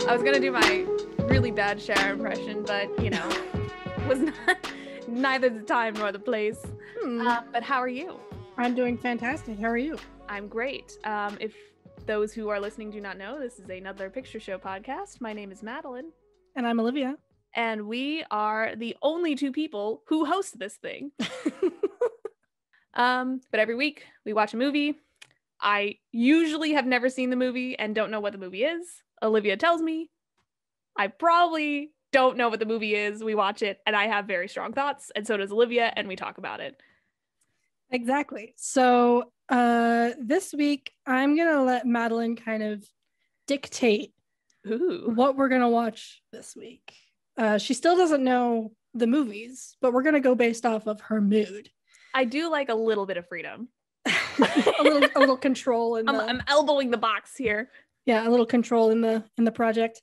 I was gonna do my really bad Cher impression, but was not neither the time nor the place. But how are you? I'm doing fantastic. How are you? I'm great. If those who are listening do not know, this is another Picture Show podcast. My name is Madeline. And I'm Olivia. And we are the only two people who host this thing. But every week we watch a movie. I usually have never seen the movie and don't know what the movie is. Olivia tells me. I probably don't know what the movie is. We watch it and I have very strong thoughts, and so does Olivia, and we talk about it. Exactly. So this week I'm gonna let Madeline kind of dictate what we're gonna watch this week. She still doesn't know the movies, but we're gonna go based off of her mood. I do like a little bit of freedom. a little control in I'm elbowing the box here. Yeah, a little control in the project.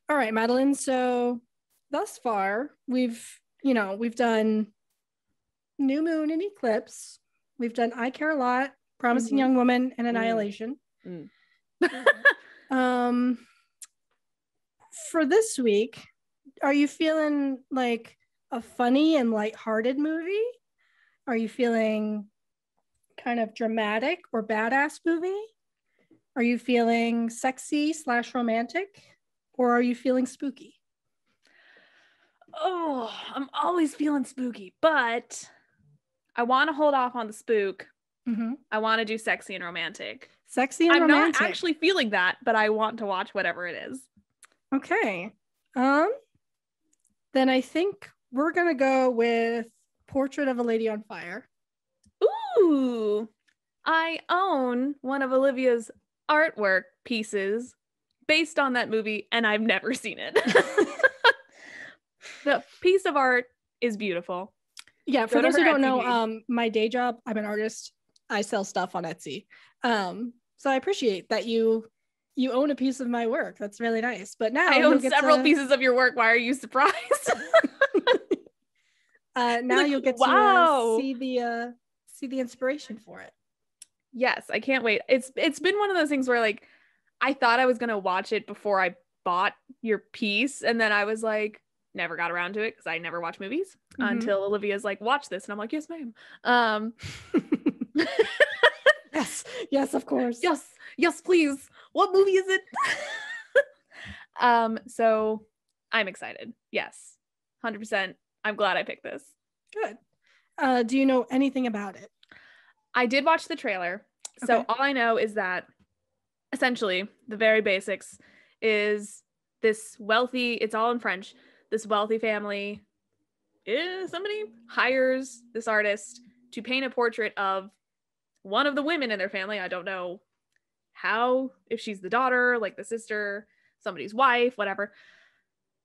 All right, Madeline. So thus far, we've done New Moon and Eclipse. We've done I Care a Lot, Promising Young Woman, and Annihilation. For this week, are you feeling like a funny and lighthearted movie? Are you feeling kind of dramatic or badass movie? Are you feeling sexy / romantic? Or are you feeling spooky? Oh, I'm always feeling spooky, but I want to hold off on the spook. I want to do sexy and romantic. Sexy and romantic. I'm not actually feeling that, but I want to watch whatever it is. Okay. Then I think we're gonna go with Portrait of a Lady on Fire. Ooh, I own one of Olivia's artwork pieces based on that movie, and I've never seen it. The piece of art is beautiful. Yeah, for those who don't know, my day job, I'm an artist. I sell stuff on Etsy. So I appreciate that you own a piece of my work. That's really nice. But now I own several pieces of your work. Why are you surprised? Now you'll get to see the inspiration for it. Yes, I can't wait. It's been one of those things where like I thought I was gonna watch it before I bought your piece, and then I was like, never got around to it because I never watch movies until Olivia's like, watch this, and I'm like, yes, ma'am. Yes, of course. Yes, please. What movie is it? So I'm excited. Yes, 100%. I'm glad I picked this. Good. Do you know anything about it? I did watch the trailer. So all I know is that essentially the very basics is this wealthy, it's all in French, this wealthy family, somebody hires this artist to paint a portrait of one of the women in their family. I don't know how, if she's the daughter, like the sister, somebody's wife, whatever.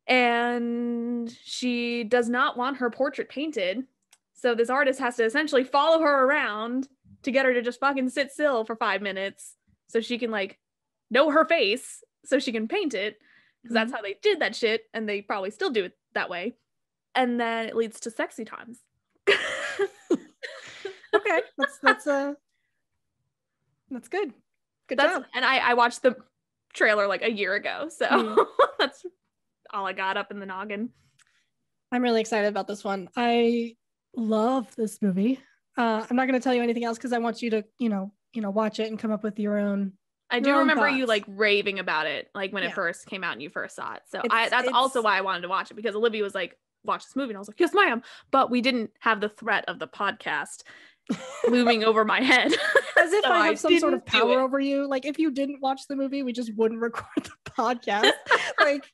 And she does not want her portrait painted. So this artist has to essentially follow her around to get her to just fucking sit still for 5 minutes so she can like know her face so she can paint it, because that's how they did that shit, and they probably still do it that way. And then it leads to sexy times. Okay, that's good. Good job. And I watched the trailer like a year ago, so that's all I got up in the noggin. I'm really excited about this one. I love this movie. I'm not going to tell you anything else because I want you to, watch it and come up with your own. I do remember you like raving about it, like when it first came out and you first saw it. So that's also why I wanted to watch it, because Olivia was like, watch this movie. And I was like, yes, ma'am. But we didn't have the threat of the podcast looming over my head. As if I have some sort of power over you. Like if you didn't watch the movie, we just wouldn't record the podcast. Like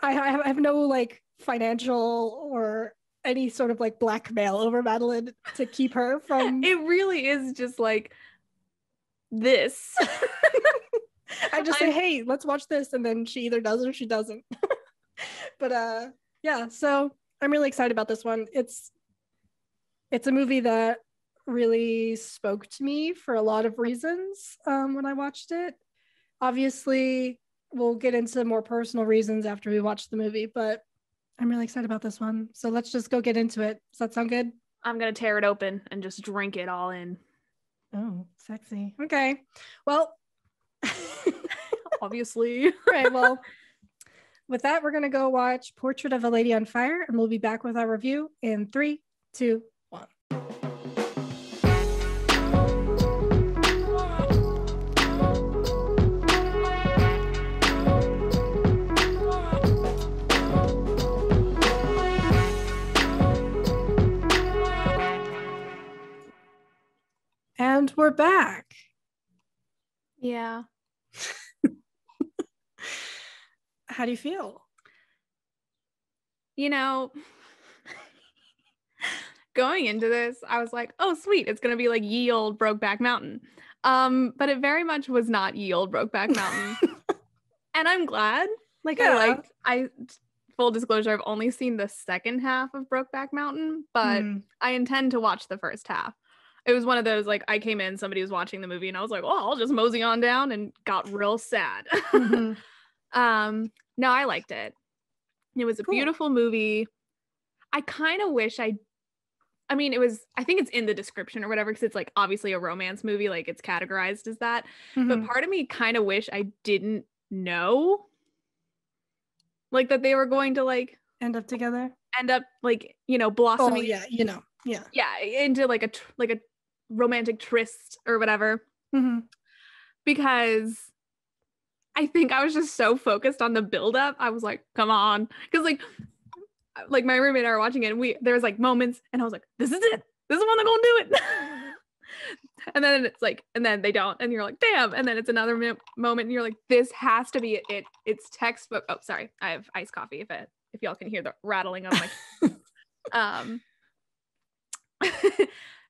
I have no like financial or any sort of like blackmail over Madeline to keep her from. It really is just like this. I just say, hey, let's watch this, and then she either does or she doesn't. But yeah, so I'm really excited about this one. It's a movie that really spoke to me for a lot of reasons when I watched it. Obviously, we'll get into more personal reasons after we watch the movie, but I'm really excited about this one. So let's just go get into it. Does that sound good? I'm going to tear it open and just drink it all in. Oh, sexy. Okay. Well, obviously. Right, well, with that, we're going to go watch Portrait of a Lady on Fire, and we'll be back with our review in 3, 2, 1. And we're back. Yeah. How do you feel? You know, going into this, I was like, oh, sweet. It's going to be like ye old Brokeback Mountain. But it very much was not ye old Brokeback Mountain. And I'm glad. Like, Yeah. full disclosure, I've only seen the second half of Brokeback Mountain, but I intend to watch the first half. It was one of those, like, I came in, somebody was watching the movie, and I was like, well, I'll just mosey on down, and got real sad. No, I liked it. It was a beautiful movie. I kind of wish I think it's in the description or whatever, because it's like obviously a romance movie, like it's categorized as that. But part of me kind of wish I didn't know, like, that they were going to like end up like, you know, blossoming. Oh, yeah, into like a romantic tryst or whatever. Because I think I was just so focused on the buildup. I was like, come on. Because like my roommate and I were watching it, and there was like moments, and I was like, this is it. This is when they're gonna do it. And then it's like, and then they don't, and you're like, damn. And then it's another moment, and you're like, this has to be it. It's textbook. Oh, sorry, I have iced coffee. If y'all can hear the rattling of my.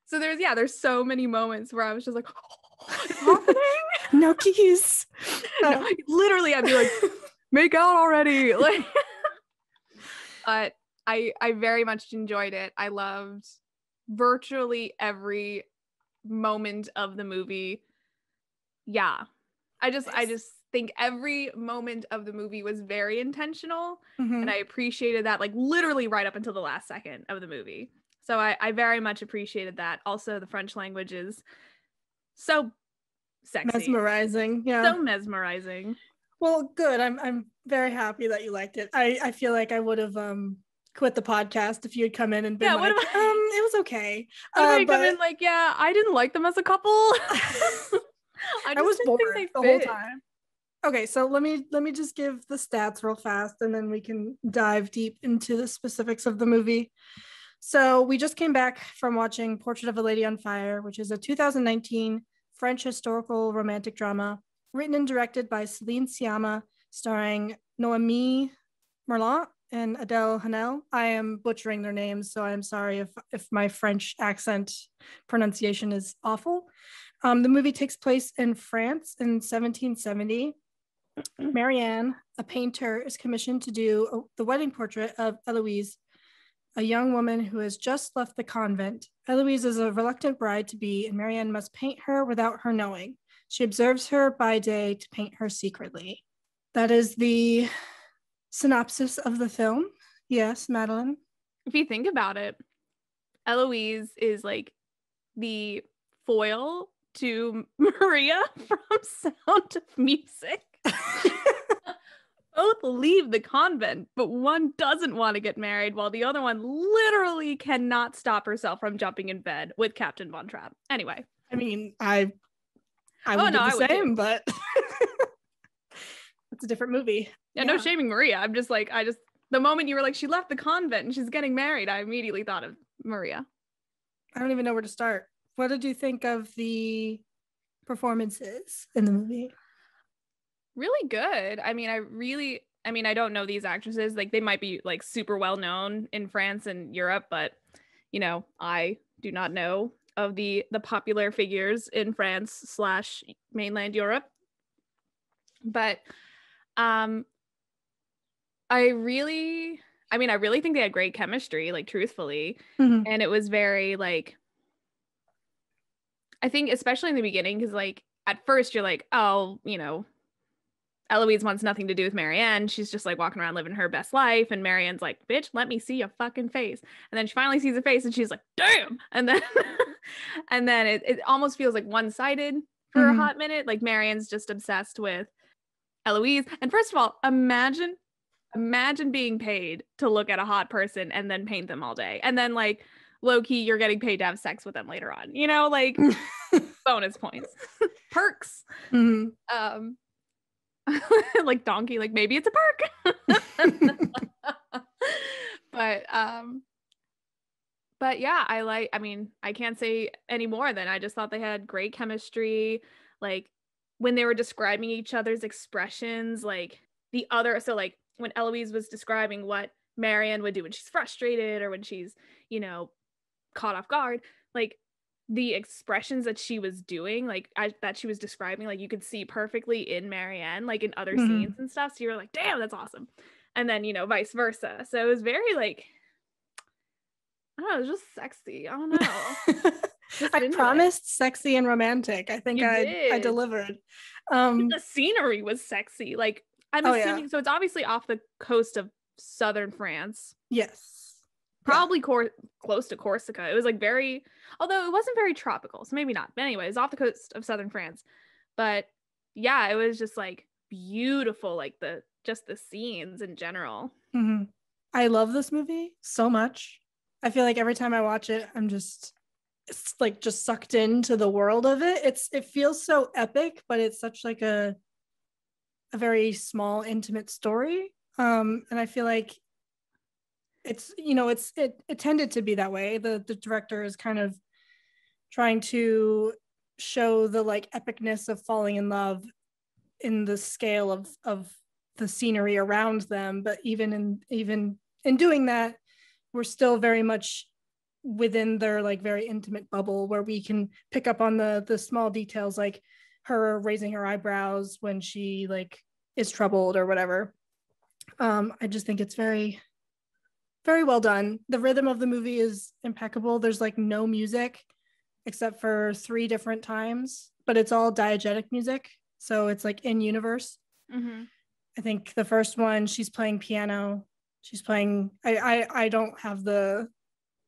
So there's so many moments where I was just like, oh, it's happening. No keys. No, literally, I'd be like, make out already. Like, but I very much enjoyed it. I loved virtually every moment of the movie. Yeah. I just think every moment of the movie was very intentional, and I appreciated that, like, literally right up until the last second of the movie. So I very much appreciated that. Also, the French language is so sexy. Mesmerizing. Yeah. So mesmerizing. Well, good. I'm very happy that you liked it. I feel like I would have quit the podcast if you had come in and been like, it was okay. But come in like, yeah, I didn't like them as a couple. I was bored the whole time. Okay, so let me just give the stats real fast, and then we can dive deep into the specifics of the movie. So we just came back from watching Portrait of a Lady on Fire, which is a 2019 French historical romantic drama written and directed by Céline Sciamma, starring Noémie Merlant and Adèle Haenel. I am butchering their names, so I'm sorry if my French accent pronunciation is awful. The movie takes place in France in 1770. Marianne, a painter, is commissioned to do the wedding portrait of Eloise, a young woman who has just left the convent. Eloise is a reluctant bride-to-be, and Marianne must paint her without her knowing. She observes her by day to paint her secretly. That is the synopsis of the film. Yes, Madeline? If you think about it, Eloise is like the foil to Maria from Sound of Music. Both leave the convent, but one doesn't want to get married, while the other one literally cannot stop herself from jumping in bed with Captain Von Trapp. Anyway. I mean, I would do the same, but it's a different movie. Yeah, no shaming Maria. I'm just like, the moment you were like, she left the convent and she's getting married, I immediately thought of Maria. I don't even know where to start. What did you think of the performances in the movie? Really good. I mean, I don't know these actresses. Like, they might be like super well known in France and Europe, but you know, I do not know of the popular figures in France / mainland Europe. But I really think they had great chemistry, like, truthfully. And it was very, like, I think especially in the beginning, because like at first you're like, oh, you know, Eloise wants nothing to do with Marianne. She's just like walking around living her best life. And Marianne's like, bitch, let me see your fucking face. And then she finally sees a face and she's like, damn. And then and then it almost feels like one-sided for a hot minute. Like, Marianne's just obsessed with Eloise. And first of all, imagine being paid to look at a hot person and then paint them all day. And then like low key, you're getting paid to have sex with them later on, you know, like bonus points, perks. Mm-hmm. Like donkey, like maybe it's a perk. But yeah, I mean, I can't say any more than I just thought they had great chemistry. Like when they were describing each other's expressions, like so like when Eloise was describing what Marianne would do when she's frustrated or when she's, you know, caught off guard, like the expressions that she was doing, like that she was describing, like you could see perfectly in Marianne, like in other scenes and stuff. So you were like, damn, that's awesome. And then, you know, vice versa. So it was very like, I don't know, it was just sexy. I don't know. I promised sexy and romantic. I think I delivered. The scenery was sexy. Like I'm assuming, so it's obviously off the coast of southern France. Yes. Probably close to Corsica. It was like although it wasn't very tropical, so maybe not. But anyway, it was off the coast of southern France. But yeah, it was just like beautiful, like the scenes in general. Mm-hmm. I love this movie so much. I feel like every time I watch it, I'm just sucked into the world of it. It feels so epic, but it's such like a very small, intimate story. And I feel like it's, you know, it tended to be that way. The director is kind of trying to show the like epicness of falling in love in the scale of the scenery around them, but even in doing that, we're still very much within their like very intimate bubble where we can pick up on the small details, like her raising her eyebrows when she like is troubled or whatever. I just think it's very, very well done. The rhythm of the movie is impeccable. There's like no music except for 3 different times, but it's all diegetic music, so it's like in universe. Mm-hmm. I think the first one, she's playing piano. She's playing, I don't have the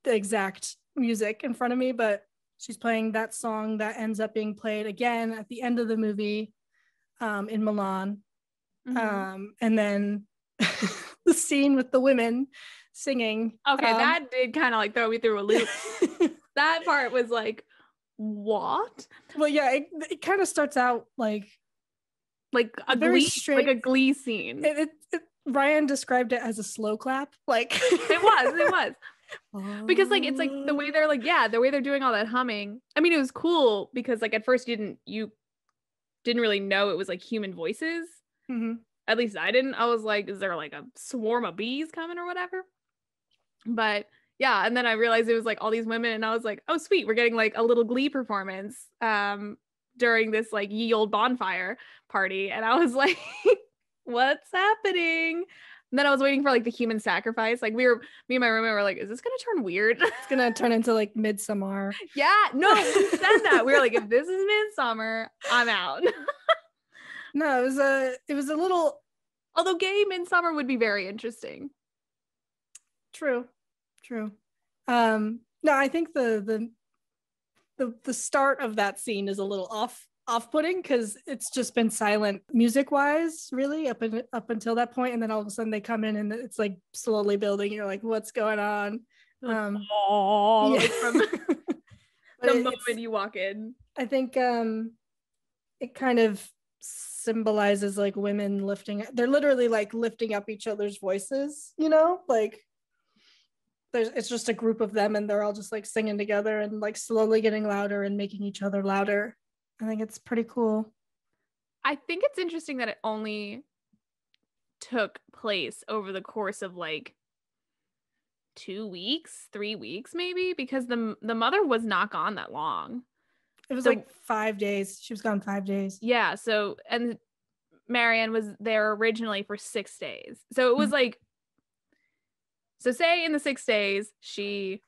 exact music in front of me, but she's playing that song that ends up being played again at the end of the movie in Milan. Mm-hmm. And then the scene with the women singing. Okay, that did kind of like throw me through a loop. That part was like, what? Well, yeah, it kind of starts out like a glee, like a glee scene. Ryan described it as a slow clap. Like it was. Because like it's like the way they're like, yeah, the way they're doing all that humming. I mean, it was cool because like at first you didn't really know it was like human voices. Mm-hmm. At least I didn't. I was like, is there like a swarm of bees coming or whatever? But yeah, and then I realized it was like all these women, and I was like, oh sweet, we're getting like a little glee performance during this like ye old bonfire party, and I was like, what's happening? And then I was waiting for like the human sacrifice. Like me and my roommate were like, is this gonna turn weird? It's gonna turn into like Midsommar. Yeah, no, we said that. We were like, if this is Midsommar, I'm out. No, it was a little. Although gay Midsommar would be very interesting. True. No, I think the start of that scene is a little off-putting because it's just been silent music-wise, really, up until that point, and then all of a sudden they come in and it's like slowly building. You're like, what's going on? Yeah. Like from the moment you walk in. I think it kind of symbolizes like women they're literally like lifting up each other's voices, you know, like it's just a group of them and they're all just like singing together and like slowly getting louder and making each other louder. I think it's pretty cool. I think it's interesting that it only took place over the course of like 2 weeks, 3 weeks maybe, because the mother was not gone that long. It was like 5 days. She was gone 5 days. Yeah, so and Marianne was there originally for 6 days. So it was like, so say in the 6 days she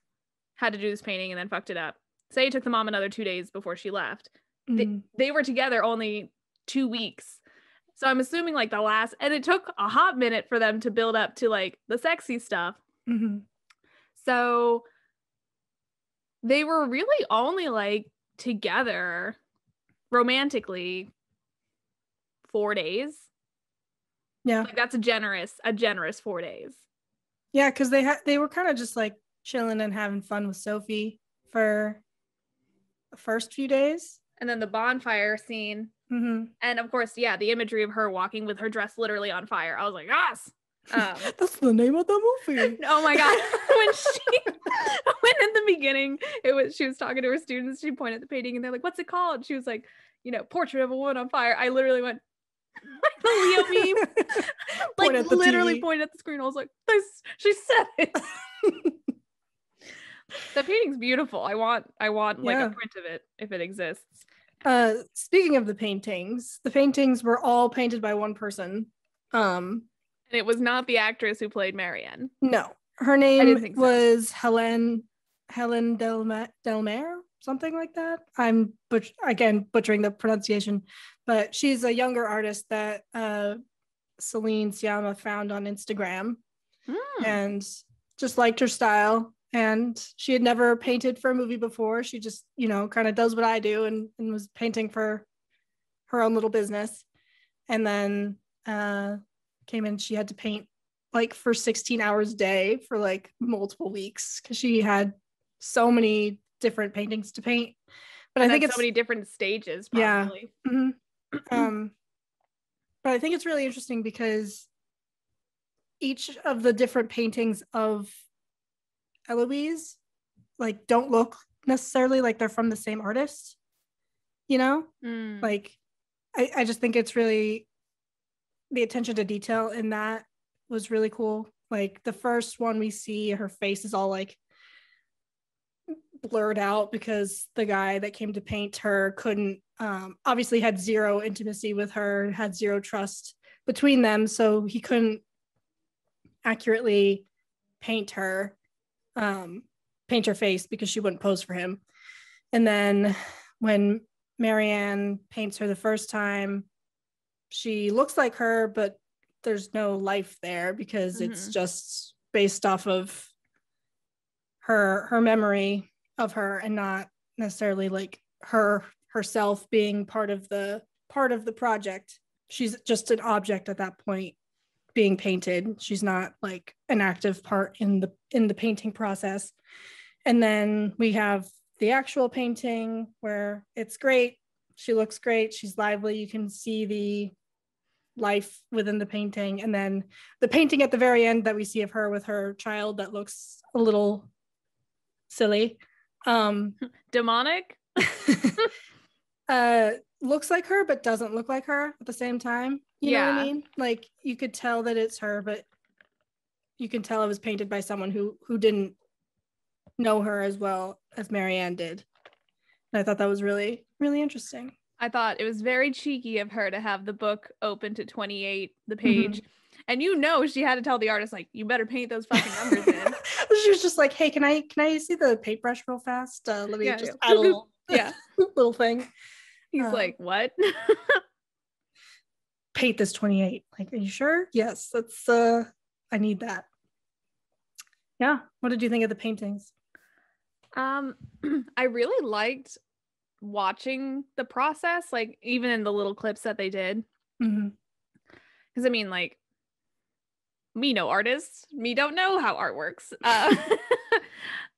had to do this painting and then fucked it up. Say it took the mom another 2 days before she left. They were together only 2 weeks. So I'm assuming like and it took a hot minute for them to build up to like the sexy stuff. Mm-hmm. So they were really only like together romantically 4 days. Yeah. Like that's a generous 4 days. Yeah, because they were kind of just like chilling and having fun with Sophie for the first few days. And then the bonfire scene. Mm-hmm. And of course, yeah, the imagery of her walking with her dress literally on fire. I was like, yes. That's the name of the movie. Oh my God. When in the beginning, she was talking to her students, she pointed at the painting and they're like, what's it called? She was like, Portrait of a Woman on Fire. I literally went, like the Leo meme. Like literally pointed at the screen. I was like, she said it. The painting's beautiful. I want like a print of it if it exists. Speaking of the paintings were all painted by one person. And it was not the actress who played Marianne. No, her name was Helen Delmare, something like that. I'm butchering the pronunciation, but she's a younger artist that Celine Sciamma found on Instagram and just liked her style. And she had never painted for a movie before. She just, kind of does what I do and was painting for her own little business. And then came in, she had to paint like for 16 hours a day for like multiple weeks because she had so many different paintings to paint. But I think it's so many different stages, probably. Yeah. Mm-hmm. But I think it's really interesting because each of the different paintings of Eloise like don't look necessarily like they're from the same artist, like I just think it's really, the attention to detail in that was really cool. Like the first one we see, her face is all like blurred out because the guy that came to paint her couldn't obviously had zero intimacy with her, had zero trust between them, so he couldn't accurately paint her face because she wouldn't pose for him. And then when Marianne paints her the first time, she looks like her, but there's no life there because it's just based off of her memory of her and not necessarily like herself being part of the project. She's just an object at that point being painted. She's not like an active part in the painting process. And then we have the actual painting where it's great. She looks great. She's lively. You can see the life within the painting. And then the painting at the very end that we see of her with her child that looks a little silly. Demonic? Looks like her, but doesn't look like her at the same time. You know what I mean? Like you could tell that it's her, but you can tell it was painted by someone who didn't know her as well as Marianne did. And I thought that was really, really interesting. I thought it was very cheeky of her to have the book open to 28, the page. And she had to tell the artist, like, you better paint those fucking numbers in. She was just like, hey, can I see the paintbrush real fast? Let me just add a little, little thing. He's like, what? Paint this 28. Like, are you sure? Yes, that's I need that. Yeah. What did you think of the paintings? I really liked watching the process, like even in the little clips that they did. Because I mean, like, me no artist, me don't know how art works.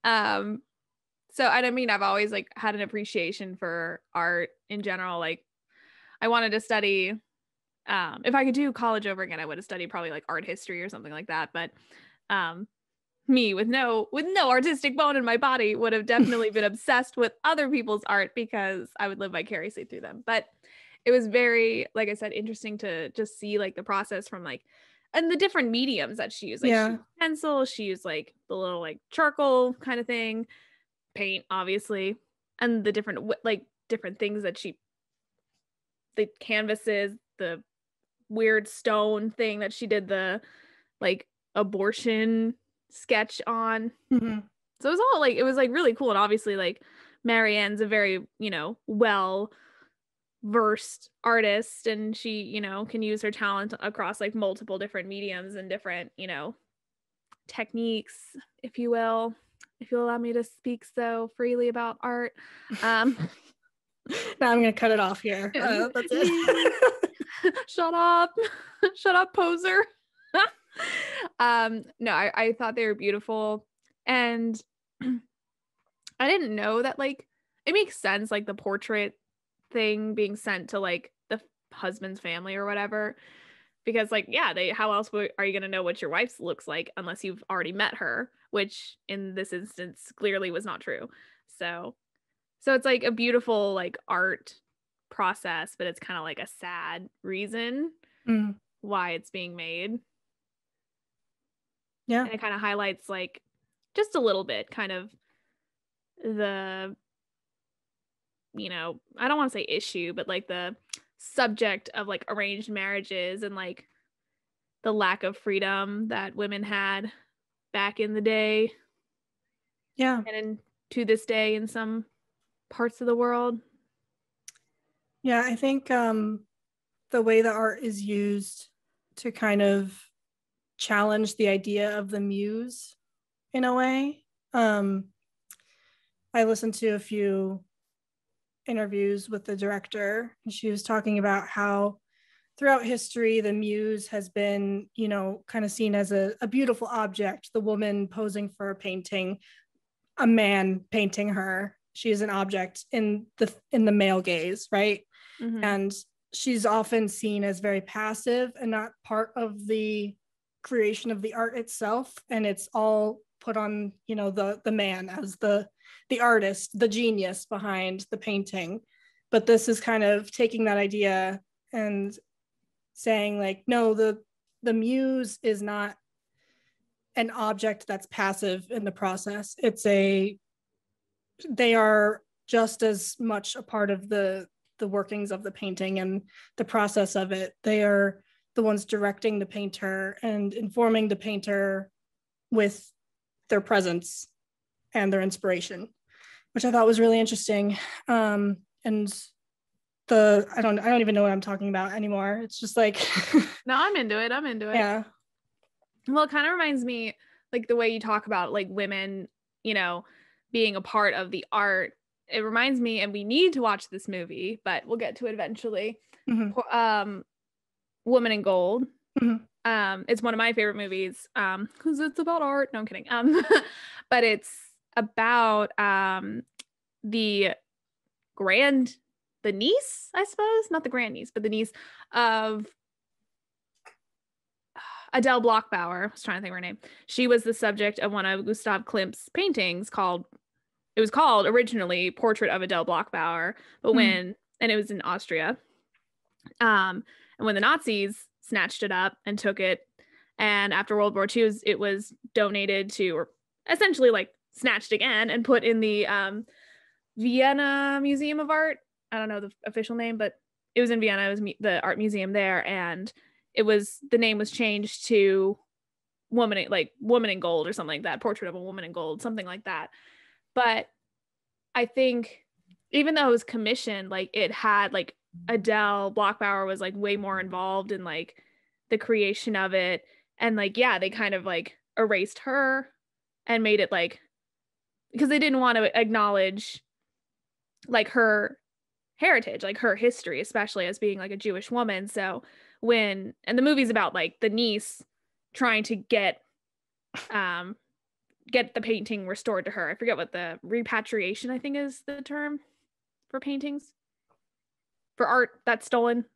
So I mean, I've always like had an appreciation for art in general. Like I wanted to study, if I could do college over again, I would have studied probably like art history or something like that. But me with no artistic bone in my body would have definitely been obsessed with other people's art because I would live vicariously through them. But it was very, like I said, interesting to just see like the process from like, and the different mediums that she used. Like she used pencil, she used like the little like charcoal kind of thing, paint obviously, and the different things that the canvases, the weird stone thing that she did the like abortion sketch on. So it was all like, it was like really cool. And obviously like Marianne's a very, well versed artist, and she, can use her talent across like multiple different mediums and different, techniques, if you will, if you'll allow me to speak so freely about art. Now I'm gonna cut it off here. That's it. Shut up. Shut up, poser. No, I thought they were beautiful. And I didn't know that, like, it makes sense, like the portrait thing being sent to like the husband's family or whatever. Because like, yeah, how else are you going to know what your wife looks like unless you've already met her, which in this instance clearly was not true. So it's like a beautiful like art process, but it's kind of like a sad reason why it's being made. Yeah. And it kind of highlights like just a little bit kind of the, you know, I don't want to say issue, but like the subject of like arranged marriages and like the lack of freedom that women had back in the day. Yeah. And to this day in some parts of the world. Yeah, I think the way the art is used to kind of challenge the idea of the muse in a way. I listened to a few interviews with the director, and she was talking about how throughout history the muse has been, you know, kind of seen as a beautiful object, the woman posing for a painting, a man painting her. She is an object in the male gaze, right? And she's often seen as very passive and not part of the creation of the art itself, and it's all put on, you know, the man as the artist, the genius behind the painting. But this is kind of taking that idea and saying like, no, the muse is not an object that's passive in the process. They are just as much a part of the workings of the painting and the process of it. They are the ones directing the painter and informing the painter with their presence and their inspiration, which I thought was really interesting. And I don't even know what I'm talking about anymore. It's just like No, I'm into it. Yeah. Well, it kind of reminds me like the way you talk about like women, you know, being a part of the art. It reminds me, and we need to watch this movie, but we'll get to it eventually. Woman in Gold. It's one of my favorite movies because it's about art. No, I'm kidding. But it's about the niece, I suppose, not the grandniece, but the niece of Adele Bloch-Bauer. I was trying to think of her name. She was the subject of one of Gustav Klimt's paintings it was called originally Portrait of Adele Bloch-Bauer, but and it was in Austria. And when the Nazis snatched it up and took it, and after World War II, it was donated to, or essentially like snatched again and put in the Vienna Museum of Art. I don't know the official name, but it was in Vienna. It was the art museum there, and the name was changed to Woman in Gold or something like that, Portrait of a Woman in Gold, something like that. But I think even though it was commissioned, like it had like Adele Bloch-Bauer was like way more involved in like the creation of it, and like yeah, they kind of like erased her and made it like, because they didn't want to acknowledge like her heritage, like her history, especially as being like a Jewish woman. So and the movie's about like the niece trying to get the painting restored to her. I forget what the repatriation, I think, is the term for paintings, for art that's stolen.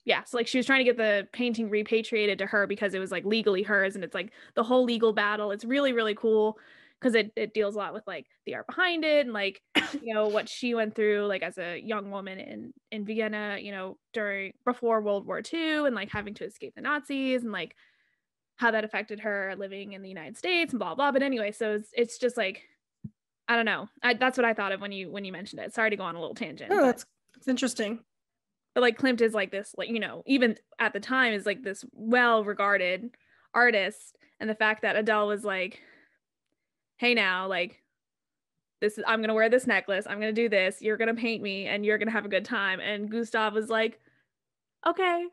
Yeah, so like she was trying to get the painting repatriated to her because it was like legally hers, and it's like the whole legal battle. It's really, really cool because it deals a lot with like the art behind it and like, you know, what she went through like as a young woman in Vienna, you know, before World War II, and like having to escape the Nazis, and like how that affected her living in the United States and blah blah. But anyway, so it's just like, I don't know. That's what I thought of when you mentioned it. Sorry to go on a little tangent. Oh, that's interesting. But like Klimt is like this, like, you know, even at the time is like this well-regarded artist, and the fact that Adele was like, hey now, like I'm gonna wear this necklace, I'm gonna do this, you're gonna paint me, and you're gonna have a good time. And Gustav was like, okay.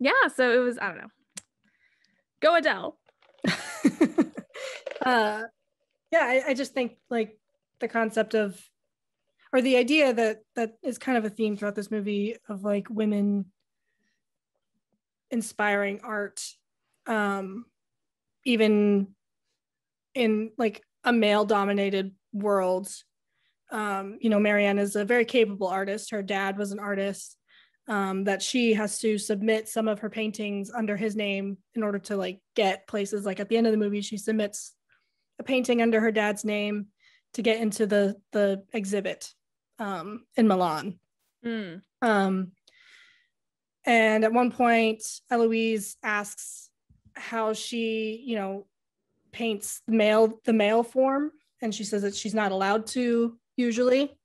Yeah, so it was, I don't know. Go Adele. Yeah, I just think like the concept of, or the idea that is kind of a theme throughout this movie of like women inspiring art, even in like a male dominated world. Marianne is a very capable artist. Her dad was an artist. That she has to submit some of her paintings under his name in order to like get places. Like at the end of the movie, she submits a painting under her dad's name to get into the exhibit in Milan. Mm. And at one point, Eloise asks how she, paints the male form, and she says that she's not allowed to usually,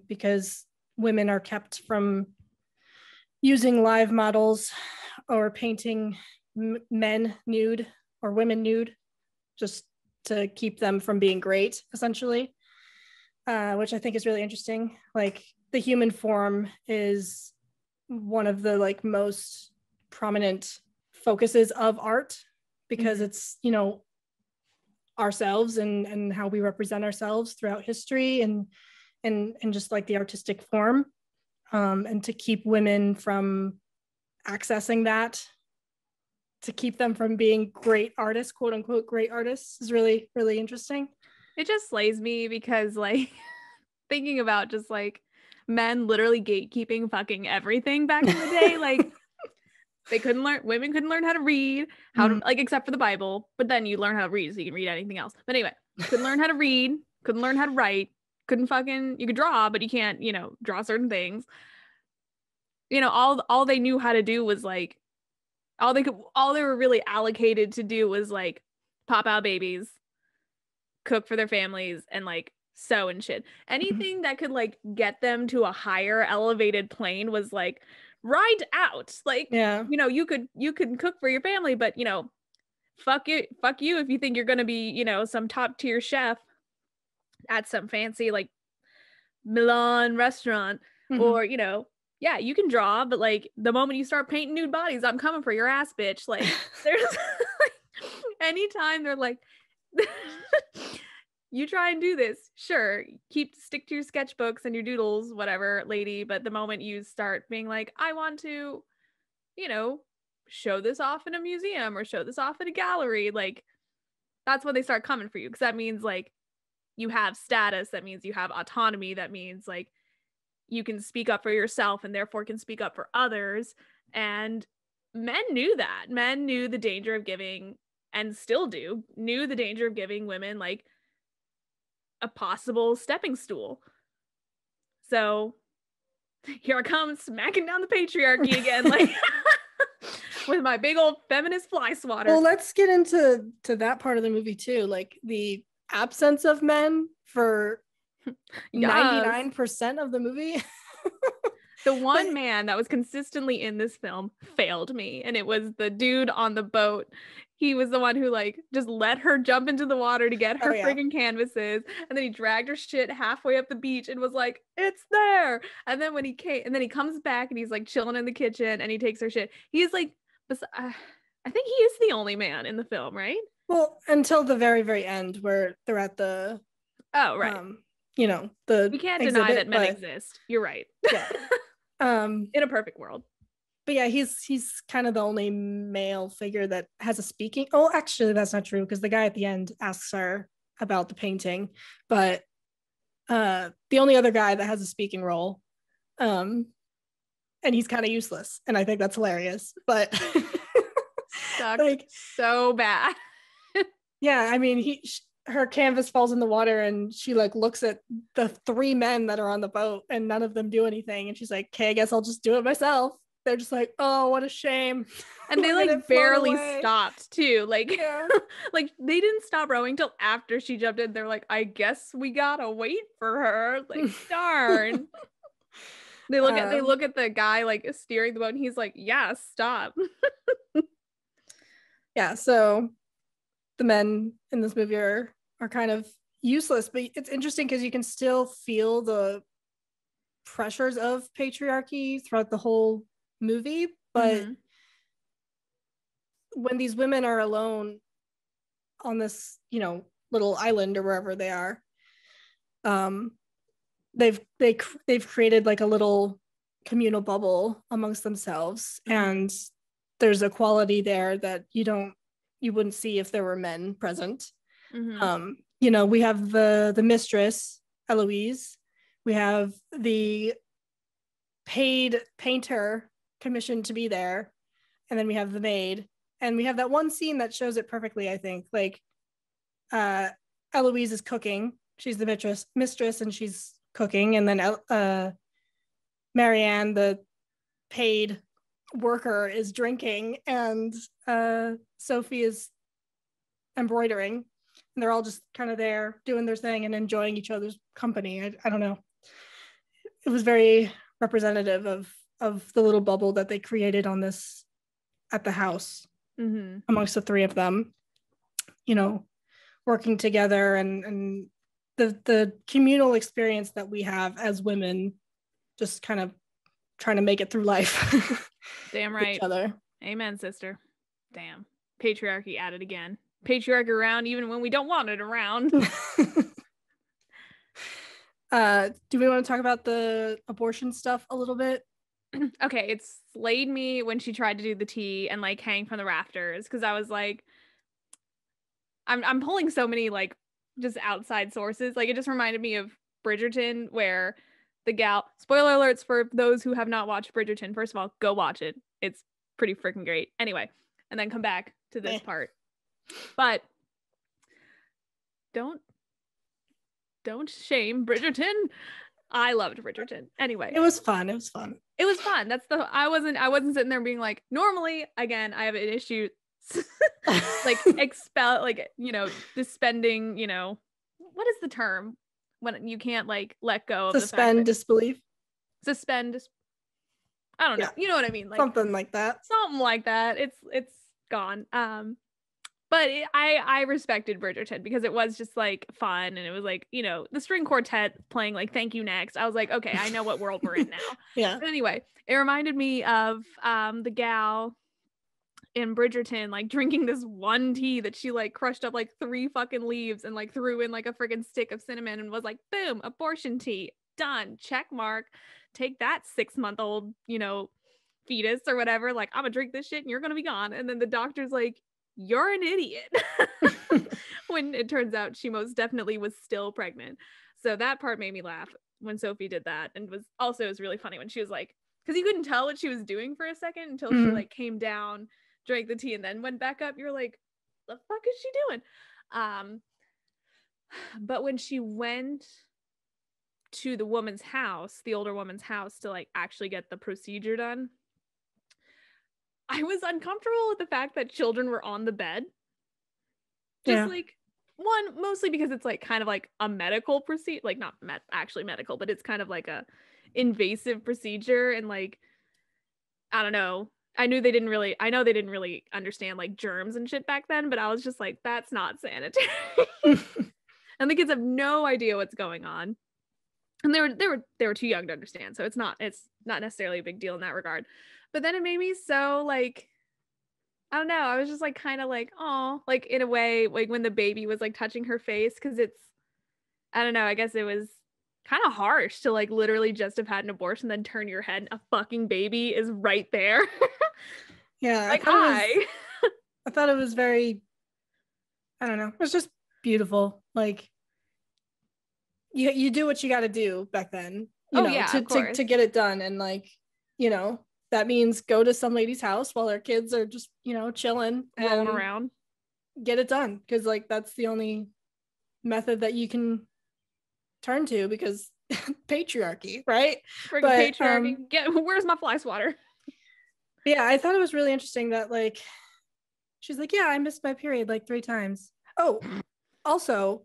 because women are kept from using live models or painting men nude or women nude, just to keep them from being great, essentially, which I think is really interesting. Like the human form is one of the like most prominent focuses of art, because it's ourselves and how we represent ourselves throughout history and just like the artistic form, and to keep women from accessing that, to keep them from being great artists, quote unquote great artists, is really, really interesting. It just slays me because like thinking about just like men literally gatekeeping fucking everything back in the day, like women couldn't learn how to read, to like, except for the Bible, but then you learn how to read so you can read anything else. But anyway, couldn't learn how to read, couldn't learn how to write, you could draw, but you can't, draw certain things. All they knew how to do was like, all they were really allocated to do was like pop out babies, cook for their families, and like sew and shit. Anything that could like get them to a higher elevated plane was like right out. Like, you could cook for your family, but fuck you if you think you're gonna be, some top tier chef at some fancy like Milan restaurant, or yeah, you can draw, but like the moment you start painting nude bodies, I'm coming for your ass, bitch. Like there's like, anytime they're like you try and do this, sure, stick to your sketchbooks and your doodles, whatever, lady, but the moment you start being like, I want to, show this off in a museum or show this off at a gallery, like that's when they start coming for you, because that means like you have status, that means you have autonomy, that means like you can speak up for yourself and therefore can speak up for others. And men knew the danger of giving, and still knew the danger of giving women like a possible stepping stool. So here I come smacking down the patriarchy again, like with my big old feminist fly swatter. Well, let's get into that part of the movie too, like the absence of men for 99% of the movie. The one man that was consistently in this film failed me, and it was the dude on the boat. He was the one who like just let her jump into the water to get her friggin' canvases, and then he dragged her shit halfway up the beach and was like, it's there. And then when he comes back and he's like chilling in the kitchen and he takes her shit. He's like, I think he is the only man in the film, right? Well, until the very, very end where they're at the we can't deny that men exist. You're right. Yeah. In a perfect world. But yeah, he's kind of the only male figure that has a speaking. Oh, actually, that's not true, because the guy at the end asks her about the painting, but the only other guy that has a speaking role, and he's kind of useless, and I think that's hilarious. But sucked like so bad. Yeah, I mean, her canvas falls in the water, and she like looks at the three men that are on the boat, and none of them do anything, and she's like, okay, I guess I'll just do it myself. They're just like, oh, what a shame. And they like barely stopped too, like like they didn't stop rowing till after she jumped in. They're like, I guess we gotta wait for her, like darn. They look at the guy like steering the boat, and he's like, yeah, stop. Yeah, so the men in this movie are kind of useless, but it's interesting because you can still feel the pressures of patriarchy throughout the whole movie. But when these women are alone on this, little island or wherever they are, they've created like a little communal bubble amongst themselves, and there's a quality there that you wouldn't see if there were men present. You know, we have the mistress Eloise, we have the paid painter commissioned to be there, and then we have the maid, and we have that one scene that shows it perfectly, I think. Like Eloise is cooking, she's the mistress and she's cooking, and then Marianne, the paid worker, is drinking, and Sophie is embroidering, and they're all just kind of there doing their thing and enjoying each other's company. I don't know, it was very representative of the little bubble that they created at the house amongst the three of them, you know, working together, and the communal experience that we have as women, just kind of trying to make it through life. Damn right. Each other. Amen, sister. Damn. Patriarchy at it again. Patriarchy around even when we don't want it around. Do we want to talk about the abortion stuff a little bit? Okay, it slayed me when she tried to do the tea and like hang from the rafters, because I was like, I'm pulling so many like just outside sources. Like it just reminded me of Bridgerton, where the gal, spoiler alerts for those who have not watched Bridgerton, first of all, go watch it, it's pretty freaking great. Anyway, and then come back to this part. But don't shame Bridgerton. I loved Bridgerton. Anyway, it was fun. That's I wasn't sitting there being like, normally, again, I have an issue like expel, like, you know, suspending, you know, what is the term when you can't like let go of suspend disbelief? Suspend, I don't know. You know what I mean? Like something like that. It's gone. But I respected Bridgerton because it was just like fun, and it was like, you know, the string quartet playing like Thank You Next. I was like, okay, I know what world we're in now. Yeah. But anyway, it reminded me of the gal in Bridgerton, like drinking this one tea that she like crushed up like 3 fucking leaves and like threw in like a friggin' stick of cinnamon and was like, boom, abortion tea, done, check mark. Take that 6-month-old, you know, fetus or whatever. Like, I'm gonna drink this shit and you're gonna be gone. And then the doctor's like, you're an idiot. When it turns out she most definitely was still pregnant. So that part made me laugh when Sophie did that, and it was really funny when she was like, because you couldn't tell what she was doing for a second until she like came down, drank the tea, and then went back up. You're like, the fuck is she doing? But when she went to the woman's house, the older woman's house, to like actually get the procedure done, I was uncomfortable with the fact that children were on the bed. Just like, one, mostly because it's like kind of like a medical procedure, like not actually medical, but it's kind of like a invasive procedure, and like, I don't know. I know they didn't really understand like germs and shit back then, but I was just like, that's not sanitary. And the kids have no idea what's going on. And they were too young to understand, so it's not necessarily a big deal in that regard. But then it made me so like, I don't know, I was just like kind of like, oh, like in a way, like when the baby was like touching her face, because it's, I don't know, I guess it was kind of harsh to like literally just have had an abortion, then turn your head and a fucking baby is right there. Yeah, like, I thought it was very, I don't know, it was just beautiful. Like, you do what you got to do back then, you know, to get it done. And like, you know, that means go to some lady's house while their kids are just, you know, chilling, rolling around, get it done, because like that's the only method that you can turn to, because patriarchy, right? Patriarchy. Where's my fly swatter? Yeah, I thought it was really interesting that like she's like, yeah, I missed my period like 3 times. Oh, also,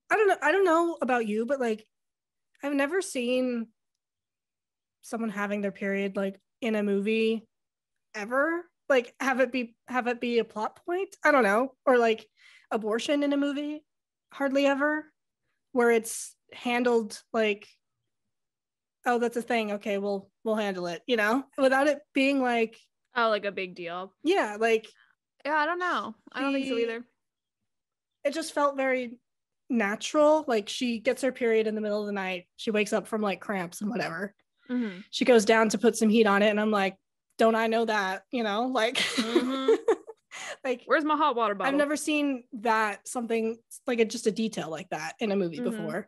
I don't know about you, but like I've never seen someone having their period like in a movie ever. Like have it be a plot point. I don't know. Or like abortion in a movie, hardly ever, where it's handled like, oh, that's a thing, okay, we'll handle it, you know, without it being like, oh, like a big deal. Yeah, like, yeah, I don't know. I don't think so either. It just felt very natural. Like she gets her period in the middle of the night. She wakes up from like cramps and whatever. Mm-hmm. She goes down to put some heat on it, and I'm like, don't I know that? You know, like, Mm-hmm. like where's my hot water bottle? I've never seen that, something like just a detail like that in a movie Mm-hmm. before.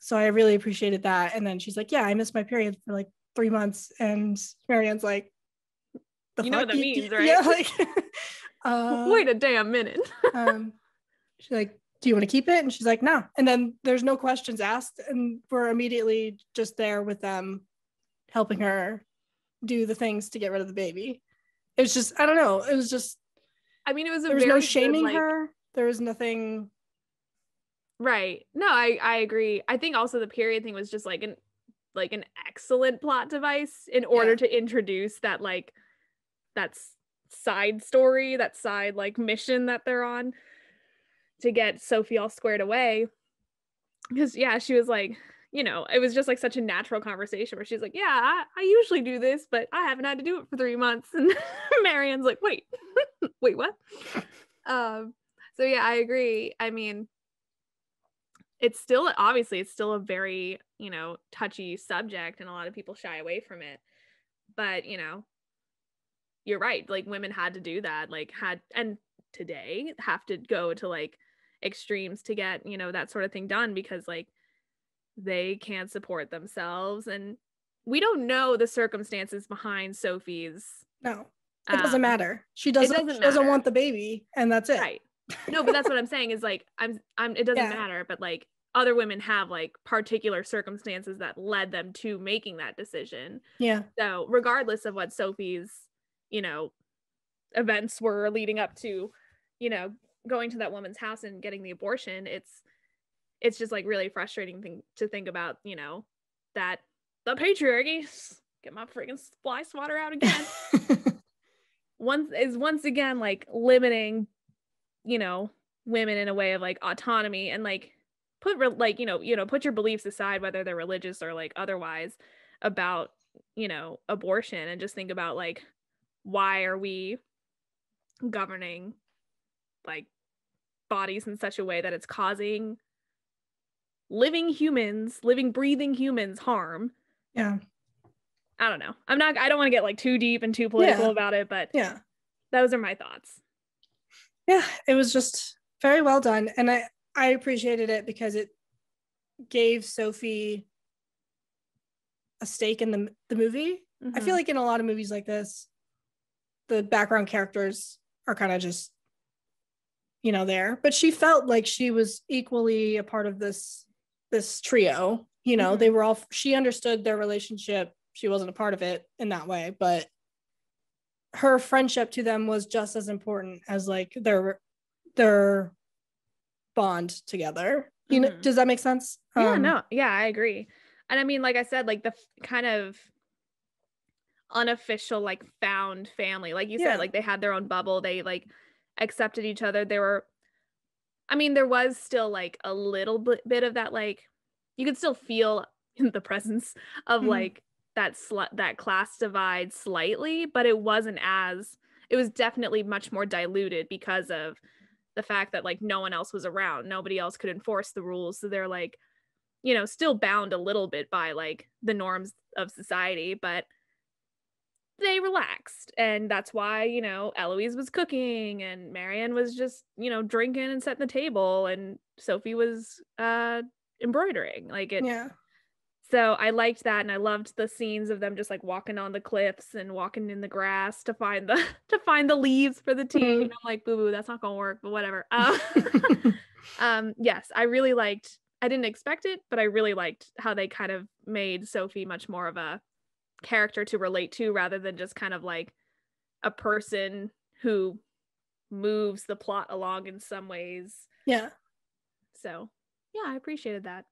So I really appreciated that. And then she's like, yeah, I missed my period for like 3 months, and Marianne's like, you know what that means, right? Yeah, like wait a damn minute. She's like, do you want to keep it? And she's like, no. And then there's no questions asked, and we're immediately just there with them, helping her do the things to get rid of the baby. It was just, I don't know, it was just, I mean, it was there was no shaming her. There was nothing. Right. No, I agree. I think also the period thing was just like an excellent plot device in order to introduce that like that side story, that side like mission that they're on to get Sophie all squared away. Because yeah, she was like, you know, it was just like such a natural conversation where she's like, yeah, I usually do this, but I haven't had to do it for 3 months. And Marianne's like, wait, what? So yeah, I agree. I mean, it's still a very, you know, touchy subject, and a lot of people shy away from it. But, you know, you're right. Like women had to do that, and today have to go to like extremes to get, you know, that sort of thing done, because like they can't support themselves, and we don't know the circumstances behind Sophie's. No, it doesn't matter. She doesn't want the baby, and that's it. Right. No, but that's what I'm saying is like I'm it doesn't matter, but like other women have like particular circumstances that led them to making that decision. Yeah. So regardless of what Sophie's, you know, events were leading up to, you know, going to that woman's house and getting the abortion, it's just like really frustrating thing to think about, you know, that the patriarchy, get my freaking supply swatter out again, once again like limiting, you know, women in a way of like autonomy, and like put your beliefs aside, whether they're religious or like otherwise, about, you know, abortion, and just think about like, why are we governing like bodies in such a way that it's causing living breathing humans harm. Yeah. I don't know. I don't want to get like too deep and too political about it, but yeah, those are my thoughts. Yeah, it was just very well done, and I appreciated it because it gave Sophie a stake in the movie. Mm-hmm. I feel like in a lot of movies like this, the background characters are kind of just, you know, there, but she felt like she was equally a part of this trio. You know, mm-hmm. She understood their relationship. She wasn't a part of it in that way, but her friendship to them was just as important as like their bond together. You know, does that make sense? Yeah, I agree. And I mean, like I said, like the kind of unofficial like found family, like you said, like they had their own bubble, they like accepted each other. There was still like a little bit of that, like you could still feel the presence of mm-hmm. like that class divide slightly, but it was definitely much more diluted because of the fact that like no one else was around, nobody else could enforce the rules, so they're like, you know, still bound a little bit by like the norms of society, but they relaxed. And that's why, you know, Eloise was cooking and Marianne was just, you know, drinking and setting the table, and Sophie was embroidering like it. Yeah. So I liked that, and I loved the scenes of them just like walking on the cliffs and walking in the grass to find the leaves for the tea. Mm-hmm. And I'm like, boo, that's not gonna work, but whatever. Yes, I really liked. I didn't expect it, but I really liked how they kind of made Sophie much more of a character to relate to, rather than just kind of like a person who moves the plot along in some ways. Yeah. So yeah, I appreciated that.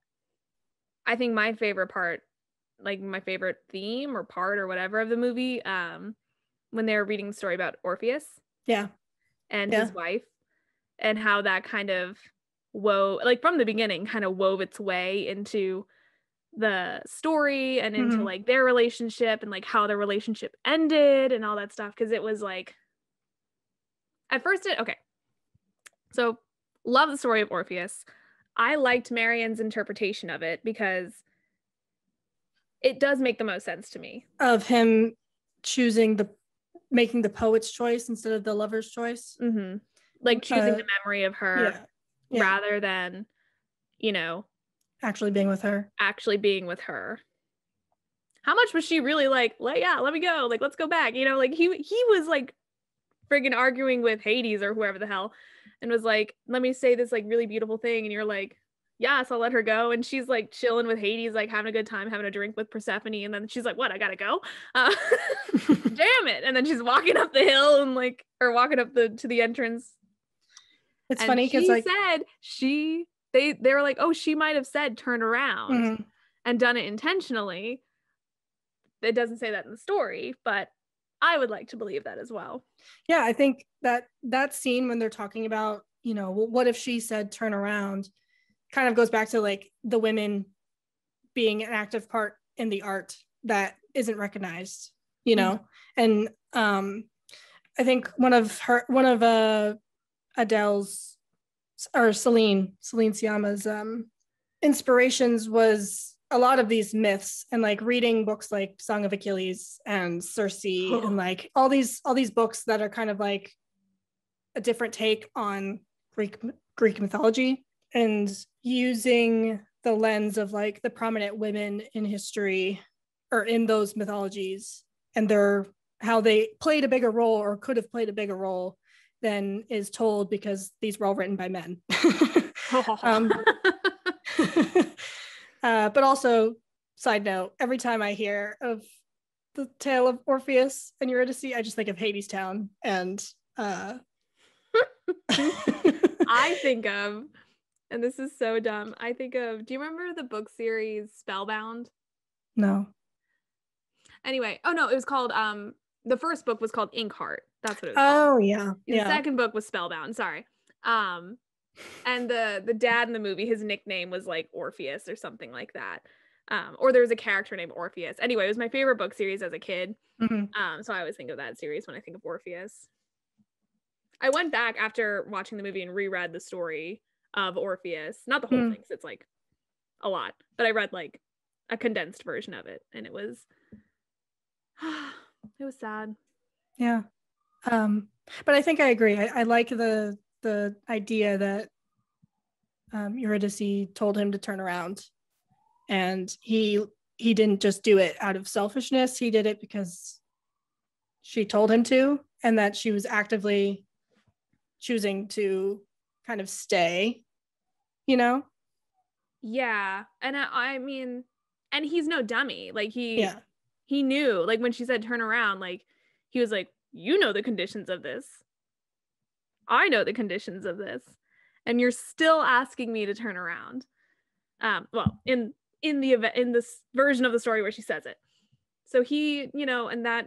I think my favorite part, like my favorite theme or part or whatever of the movie, when they were reading the story about Orpheus. Yeah. And his wife, and how that kind of from the beginning kind of wove its way into the story and into mm-hmm. like their relationship, and like how their relationship ended and all that stuff. Cause it was like, at first so love the story of Orpheus. I liked Marianne's interpretation of it because it does make the most sense to me. Of him making the poet's choice instead of the lover's choice. Mm-hmm. Like choosing the memory of her rather than, actually being with her. How much was she really like, yeah, let me go. Like, let's go back. Like he was like friggin' arguing with Hades or whoever the hell and was like, let me say this like really beautiful thing. And you're like, yes, I'll let her go. And she's like chilling with Hades, like having a good time, having a drink with Persephone. And then she's like, what? I gotta go. Damn it. And then she's walking up the hill and like, or walking up to the entrance. It's funny because like they were like, oh, she might have said turn around and done it intentionally. It doesn't say that in the story, but I would like to believe that as well. Yeah, I think that scene when they're talking about, what if she said turn around, kind of goes back to like the women being an active part in the art that isn't recognized, and I think one of Adele's or Celine Sciamma's inspirations was a lot of these myths, and like reading books like Song of Achilles and Circe and like all these books that are kind of like a different take on Greek mythology, and using the lens of like the prominent women in history or in those mythologies and how they played a bigger role or could have played a bigger role than is told because these were all written by men. But also, side note, every time I hear of the tale of Orpheus and Eurydice, I just think of Hadestown. And I think of, and this is so dumb, do you remember the book series Spellbound? No. Anyway, oh no, it was called, the first book was called Inkheart. That's what it was called. Oh, yeah. The second book was Spellbound, sorry. And the dad in the movie, his nickname was like Orpheus or something like that. Or there was a character named Orpheus. Anyway, it was my favorite book series as a kid. So I always think of that series when I think of Orpheus. I went back after watching the movie and reread the story of Orpheus. Not the whole thing, 'cause it's like a lot. But I read like a condensed version of it, and it was sad. Yeah. But I think I agree. I like the idea that Eurydice told him to turn around, and he didn't just do it out of selfishness. He did it because she told him to, and that she was actively choosing to kind of stay, Yeah. And I mean, and he's no dummy. Like he knew, like when she said turn around, like he was like, you know the conditions of this. I know the conditions of this. And you're still asking me to turn around. Well, in this version of the story where she says it. So he, and that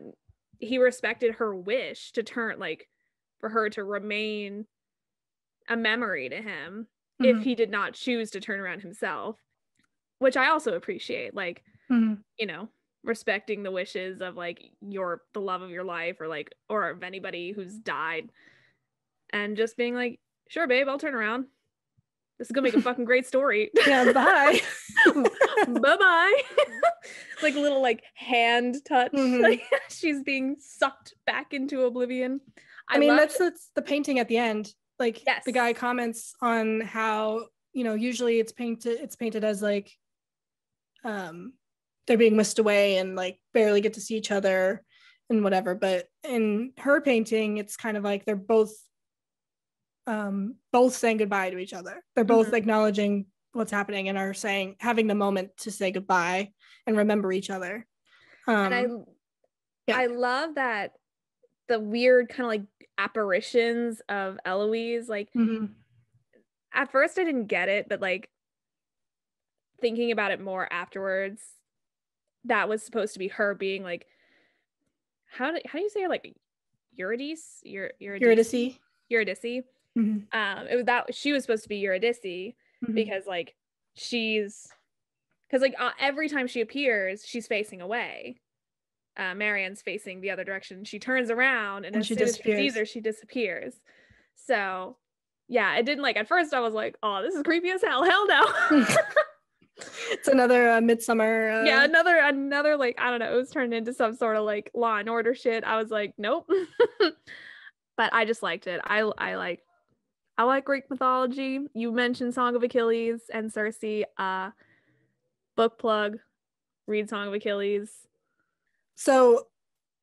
he respected her wish to turn, like for her to remain a memory to him if he did not choose to turn around himself, which I also appreciate, like, respecting the wishes of like the love of your life or of anybody who's died, and just being like, sure, babe, I'll turn around. This is gonna make a fucking great story. Yeah, bye. Bye-bye. Like a little like hand touch. Like she's being sucked back into oblivion. I mean, that's the painting at the end. Like the guy comments on how, usually it's painted as like they're being whisked away and like barely get to see each other and whatever. But in her painting, it's kind of like they're both saying goodbye to each other. They're both acknowledging what's happening and are having the moment to say goodbye and remember each other. And I love that the weird kind of like apparitions of Eloise, like at first I didn't get it, but like thinking about it more afterwards, that was supposed to be her being like, how do you say her, like Eurydice? Eurydice. It was that she was supposed to be Eurydice because like every time she appears, she's facing away. Marianne's facing the other direction. She turns around and as she soon as disappears. she sees her, she disappears. So yeah, it didn't like at first I was like, oh, this is creepy as hell. Hell no. It's another Midsummer. Yeah, another like, I don't know, it was turned into some sort of like Law and Order shit. I was like, nope. But I just liked it. I like Greek mythology. You mentioned Song of Achilles and Circe. Book plug, read Song of Achilles. So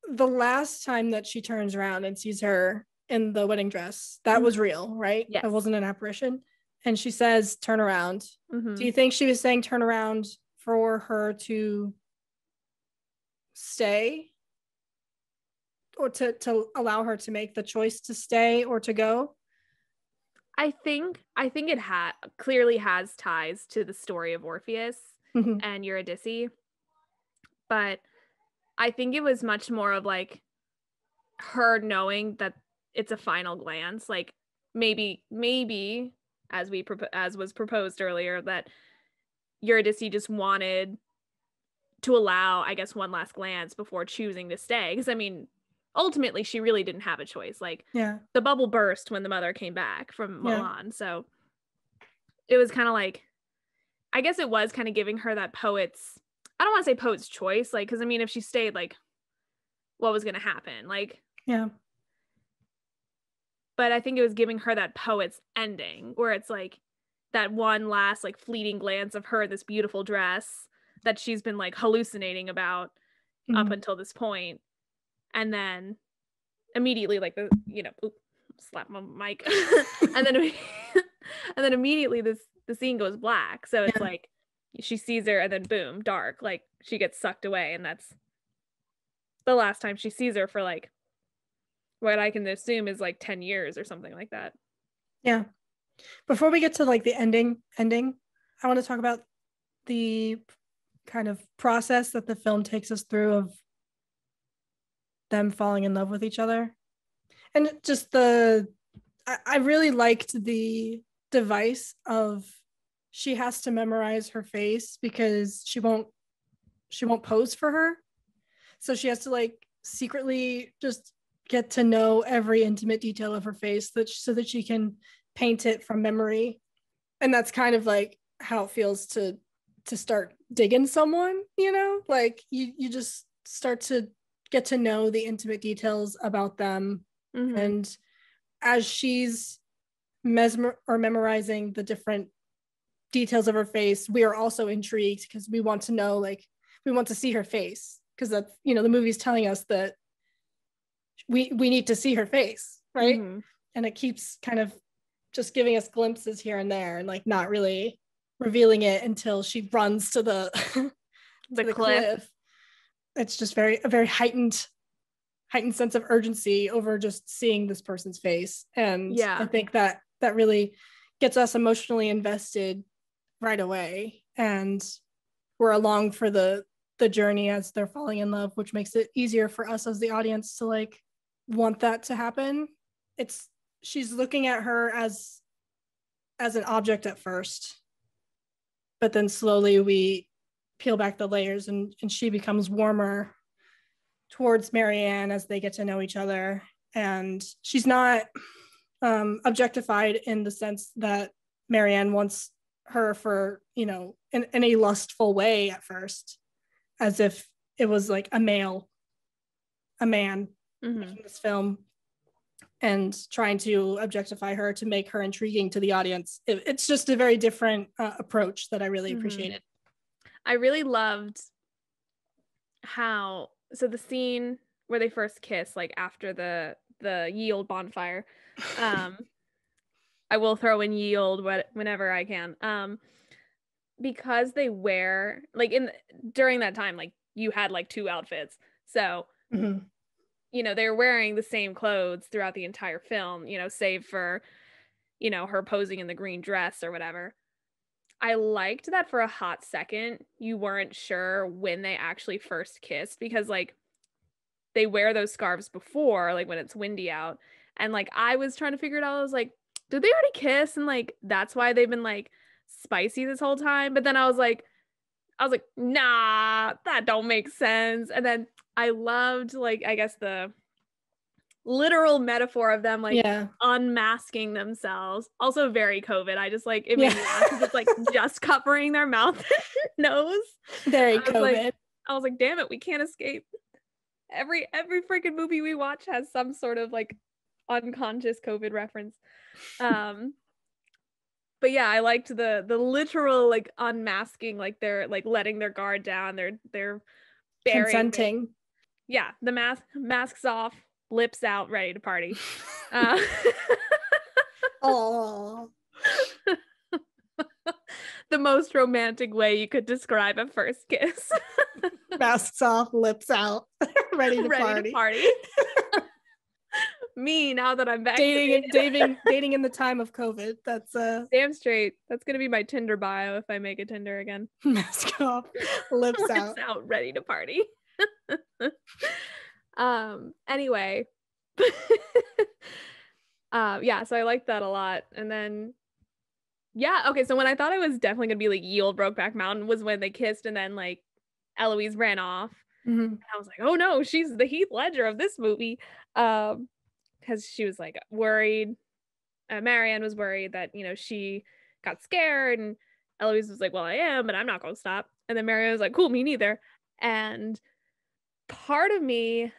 the last time that she turns around and sees her in the wedding dress, that was real, right? Yes. It wasn't an apparition. And she says, turn around. Mm-hmm. Do you think she was saying turn around for her to stay? Or to allow her to make the choice to stay or to go? I think it clearly has ties to the story of Orpheus and Eurydice. But I think it was much more of like her knowing that it's a final glance, like maybe as was proposed earlier, that Eurydice just wanted to allow, I guess, one last glance before choosing to stay, because I mean ultimately she really didn't have a choice. Like, yeah, the bubble burst when the mother came back from Milan. So it was kind of like, I guess it was kind of giving her that poet's, I don't want to say poet's choice, like, because I mean if she stayed, like, what was going to happen? Like, yeah. But I think it was giving her that poet's ending, where it's like that one last like fleeting glance of her in this beautiful dress that she's been like hallucinating about up until this point. And then immediately, like, the, you know, slap my mic. and then immediately the scene goes black. So it's like she sees her and then boom, dark. Like, she gets sucked away, and that's the last time she sees her for like what I can assume is like 10 years or something like that. Yeah. Before we get to like the ending, I want to talk about the kind of process that the film takes us through of them falling in love with each other. And just I really liked the device of she has to memorize her face because she won't pose for her. So she has to like secretly just get to know every intimate detail of her face so that she can paint it from memory. And that's kind of like how it feels to start digging someone, you know, like you just start to get to know the intimate details about them. And as she's memorizing the different details of her face, we are also intrigued because we want to know, like, we want to see her face, because that's, you know, the movie's telling us that we need to see her face, right? And it keeps kind of just giving us glimpses here and there, and like not really revealing it until she runs to the the cliff. It's just a very heightened sense of urgency over just seeing this person's face. And I think that really gets us emotionally invested right away, and we're along for the journey as they're falling in love, which makes it easier for us as the audience to like want that to happen. She's looking at her as an object at first, but then slowly we peel back the layers, and she becomes warmer towards Marianne as they get to know each other. And she's not objectified in the sense that Marianne wants her for, you know, in a lustful way at first, as if it was like a man in this film and trying to objectify her to make her intriguing to the audience. It's just a very different approach that I really appreciated. I really loved how, so the scene where they first kiss, like after the ye olde bonfire, I will throw in ye olde whenever I can, because they wear, like, during that time, like, you had like 2 outfits, so you know, they're wearing the same clothes throughout the entire film, you know, save for, you know, her posing in the green dress or whatever. I liked that for a hot second you weren't sure when they actually first kissed, because like they wear those scarves before, like when it's windy out, and like I was trying to figure it out. I was like, did they already kiss, and like that's why they've been like spicy this whole time? But then I was like, nah, that don't make sense. And then I loved, like, I guess the literal metaphor of them like Yeah. unmasking themselves. Also very COVID. I just like it made me laugh because it's like just covering their mouth and nose. Very I was COVID. I was like, damn it, we can't escape. Every freaking movie we watch has some sort of like unconscious COVID reference. But yeah, I liked the literal like unmasking, like they're like letting their guard down, they're Consenting. Yeah, the masks off, lips out, ready to party. Oh. The most romantic way you could describe a first kiss. Masks off, lips out, ready to party. Me, now that I'm dating vaccinated. dating in the time of COVID. That's damn straight. That's gonna be my Tinder bio if I make a Tinder again. mask off, lips Lips out, ready to party. Anyway. Yeah, so I liked that a lot. And then yeah, okay, so when I thought it was definitely gonna be like Ye Olde Brokeback Mountain was when they kissed and then like Eloise ran off. And I was like, oh no, she's the Heath Ledger of this movie. Because she was like worried. Marianne was worried that, you know, she got scared, and Eloise was like, well, I am, but I'm not gonna stop. And then Marianne was like, cool, me neither. And part of me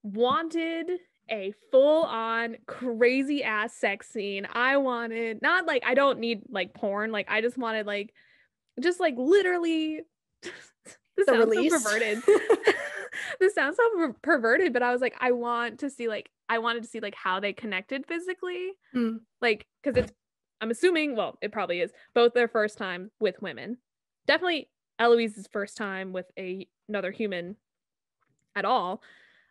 wanted a full-on crazy ass sex scene. I wanted, not like, I don't need like porn, like I just wanted like just like literally this sounds so perverted. This sounds so perverted, but I was like, I wanted to see like how they connected physically. Like, because it's, I'm assuming, well, it probably is both their first time with women. Definitely Eloise's first time with another human at all.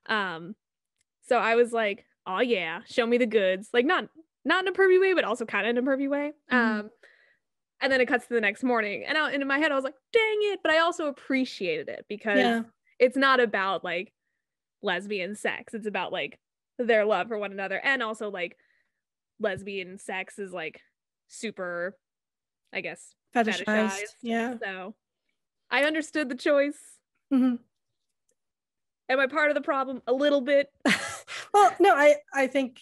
So I was like, oh yeah, show me the goods. Like not in a pervy way, but also kind of in a pervy way. And then it cuts to the next morning, and in my head I was like, dang it, but I also appreciated it because it's not about like lesbian sex. It's about like their love for one another, and also like lesbian sex is like super, I guess, fetishized. Yeah. So I understood the choice. Am I part of the problem? A little bit. Well, no, I think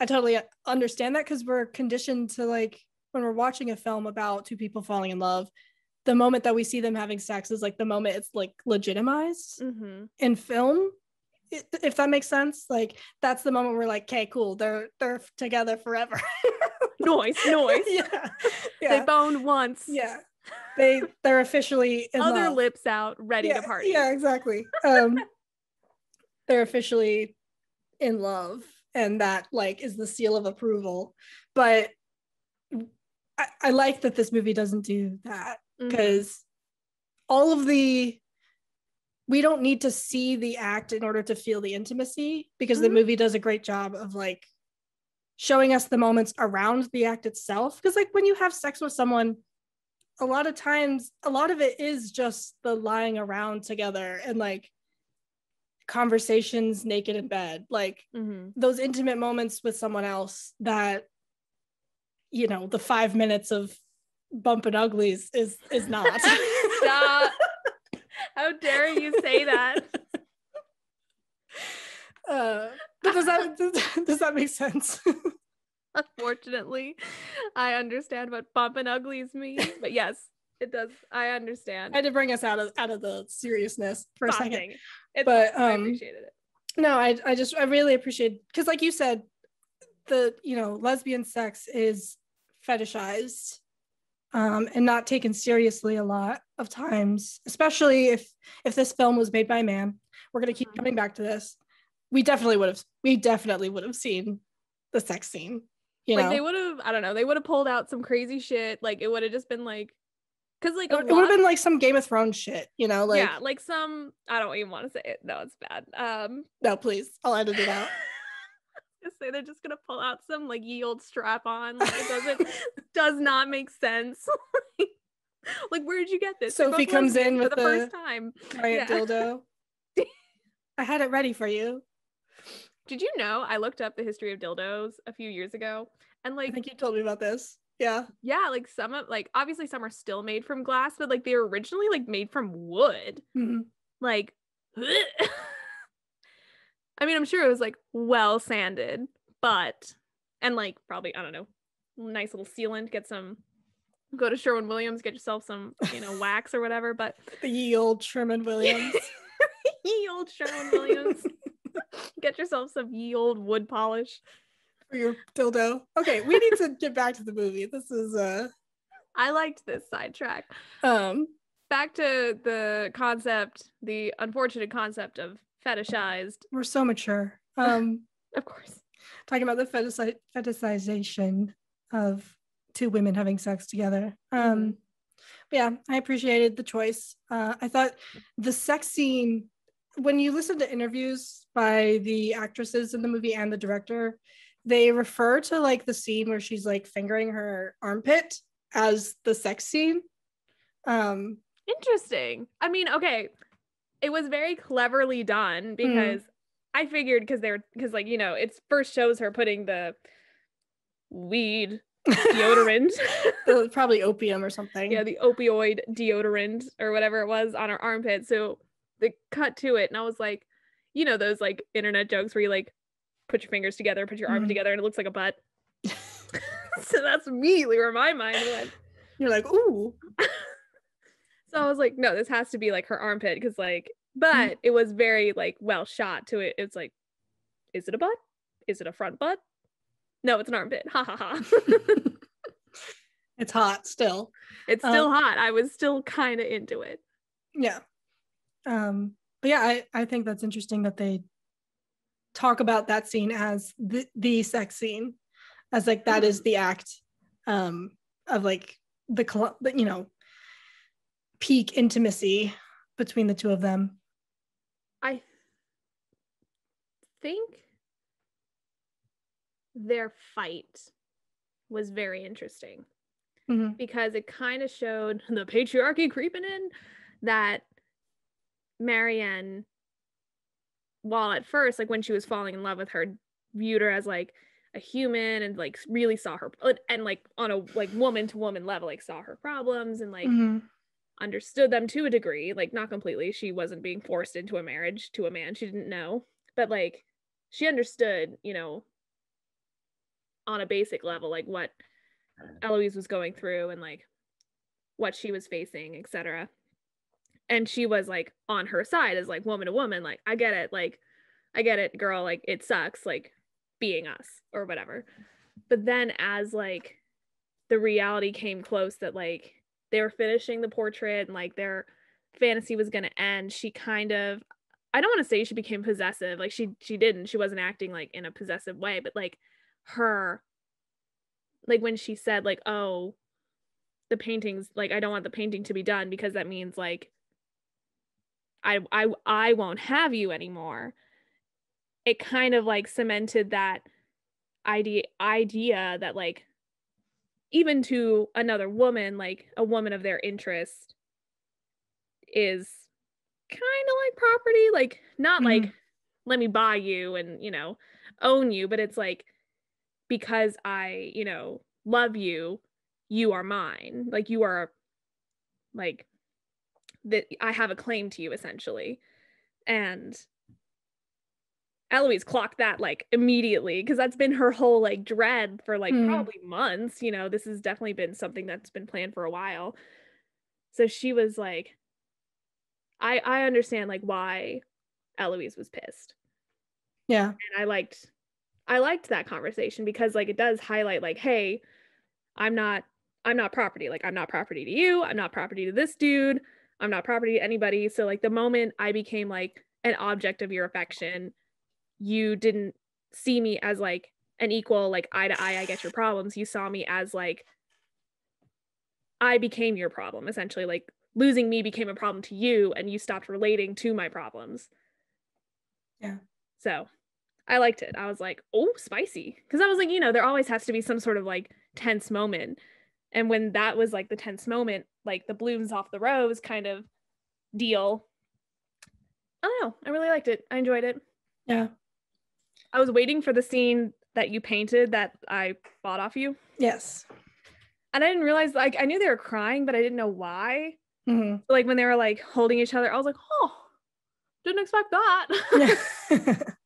I totally understand that, because we're conditioned to, like, when we're watching a film about two people falling in love, the moment that we see them having sex is like the moment it's like legitimized in film, if that makes sense. Like that's the moment we're like, okay, cool, they're together forever. Noise. Yeah. They boned once. Yeah, they're officially in other love. Lips out, ready to party. Yeah, exactly. They're officially in love, and that like is the seal of approval. But I like that this movie doesn't do that, because we don't need to see the act in order to feel the intimacy, because the movie does a great job of like showing us the moments around the act itself. Because like when you have sex with someone, a lot of times, a lot of it is just the lying around together and like conversations naked in bed, like those intimate moments with someone else that, you know, the 5 minutes of bumping uglies is not. Stop. How dare you say that? But does that make sense? Unfortunately, I understand what bumping uglies mean, but yes, it does. I understand. I had to bring us out of the seriousness for a second. But I appreciated it. No, I really appreciate, because like you said, the, you know, lesbian sex is fetishized and not taken seriously a lot of times, especially if this film was made by a man. We're going to keep coming back to this. We definitely would have seen the sex scene, you know? They would have, I don't know, they would have pulled out some crazy shit. Like it would have just been like, because like it would have been like some Game of Thrones shit, you know? Like, yeah, like some, I don't even want to say it. No, it's bad. No, please, I'll edit it out. Say they're just gonna pull out some like ye old strap on. Like it does not make sense. Like where'd you get this? Sophie comes in with the first time. Giant dildo. I had it ready for you. Did you know I looked up the history of dildos a few years ago, and like I think you told me about this. Yeah, like some of, like obviously some are still made from glass, but like they were originally like made from wood. Like I mean, I'm sure it was like well sanded, but, and like probably, I don't know, nice little sealant, go to Sherwin-Williams, get yourself some, wax or whatever, but. The ye old Sherwin-Williams. Ye old Sherwin-Williams. Get yourself some ye old wood polish. For your dildo. Okay, we need to get back to the movie. This is I liked this sidetrack. Back to the unfortunate concept of fetishized. We're so mature. Of course. Talking about the fetishization of two women having sex together. But yeah, I appreciated the choice. I thought the sex scene, when you listen to interviews by the actresses in the movie and the director, they refer to like the scene where she's like fingering her armpit as the sex scene. Interesting. I mean, okay, it was very cleverly done because I figured because it first shows her putting the weed deodorant, probably opium or something. Yeah, the opioid deodorant or whatever it was on her armpit. So they cut to it, and I was like, those like internet jokes where you like put your fingers together, put your arm together, and it looks like a butt. So that's immediately where my mind went. You're like, ooh. So I was like, no, this has to be like her armpit because but it was very like well shot to it. It's like, is it a butt? Is it a front butt? No, it's an armpit. Ha ha ha. It's hot still. It's still hot. I was still kind of into it. Yeah. But yeah, I think that's interesting that they talk about that scene as the sex scene, as like that is the act of like the peak intimacy between the two of them. I think their fight was very interesting because it kind of showed the patriarchy creeping in, that Marianne, while at first, like when she was falling in love with her, viewed her as like a human and like really saw her, and like on a like woman to woman level, like saw her problems and like understood them to a degree, like not completely. She wasn't being forced into a marriage to a man she didn't know, but like she understood, on a basic level, like what Eloise was going through and like what she was facing, etc. And she was like on her side as like woman to woman, like I get it, girl, like it sucks, like being us or whatever. But then as like the reality came close that like they were finishing the portrait and like their fantasy was gonna end, she kind of, I don't want to say she became possessive, like she wasn't acting like in a possessive way, but like her, like when she said like, oh, the paintings, like I don't want the painting to be done because that means like I won't have you anymore. It kind of like cemented that idea that like even to another woman, like a woman of their interest is kind of like property, like not like let me buy you and own you, but it's like because I love you, you are mine, like you are like that, I have a claim to you essentially. And Eloise clocked that like immediately because that's been her whole like dread for like probably months. This has definitely been something that's been planned for a while. So she was like, I understand like why Eloise was pissed. Yeah. And I liked that conversation because like it does highlight like, hey, I'm not property. Like I'm not property to you. I'm not property to this dude. I'm not property to anybody. So like the moment I became like an object of your affection, you didn't see me as like an equal, like eye to eye, I get your problems. You saw me as like, I became your problem, essentially. Like losing me became a problem to you and you stopped relating to my problems. Yeah. So I liked it. I was like, oh, spicy. Because I was like, there always has to be some sort of like tense moment. And when that was like the tense moment, like the blooms off the rose kind of deal, I don't know. I really liked it. I enjoyed it. Yeah. I was waiting for the scene that you painted that I bought off you. Yes. And I didn't realize, like, I knew they were crying, but I didn't know why. So, like when they were like holding each other, I was like, oh, didn't expect that.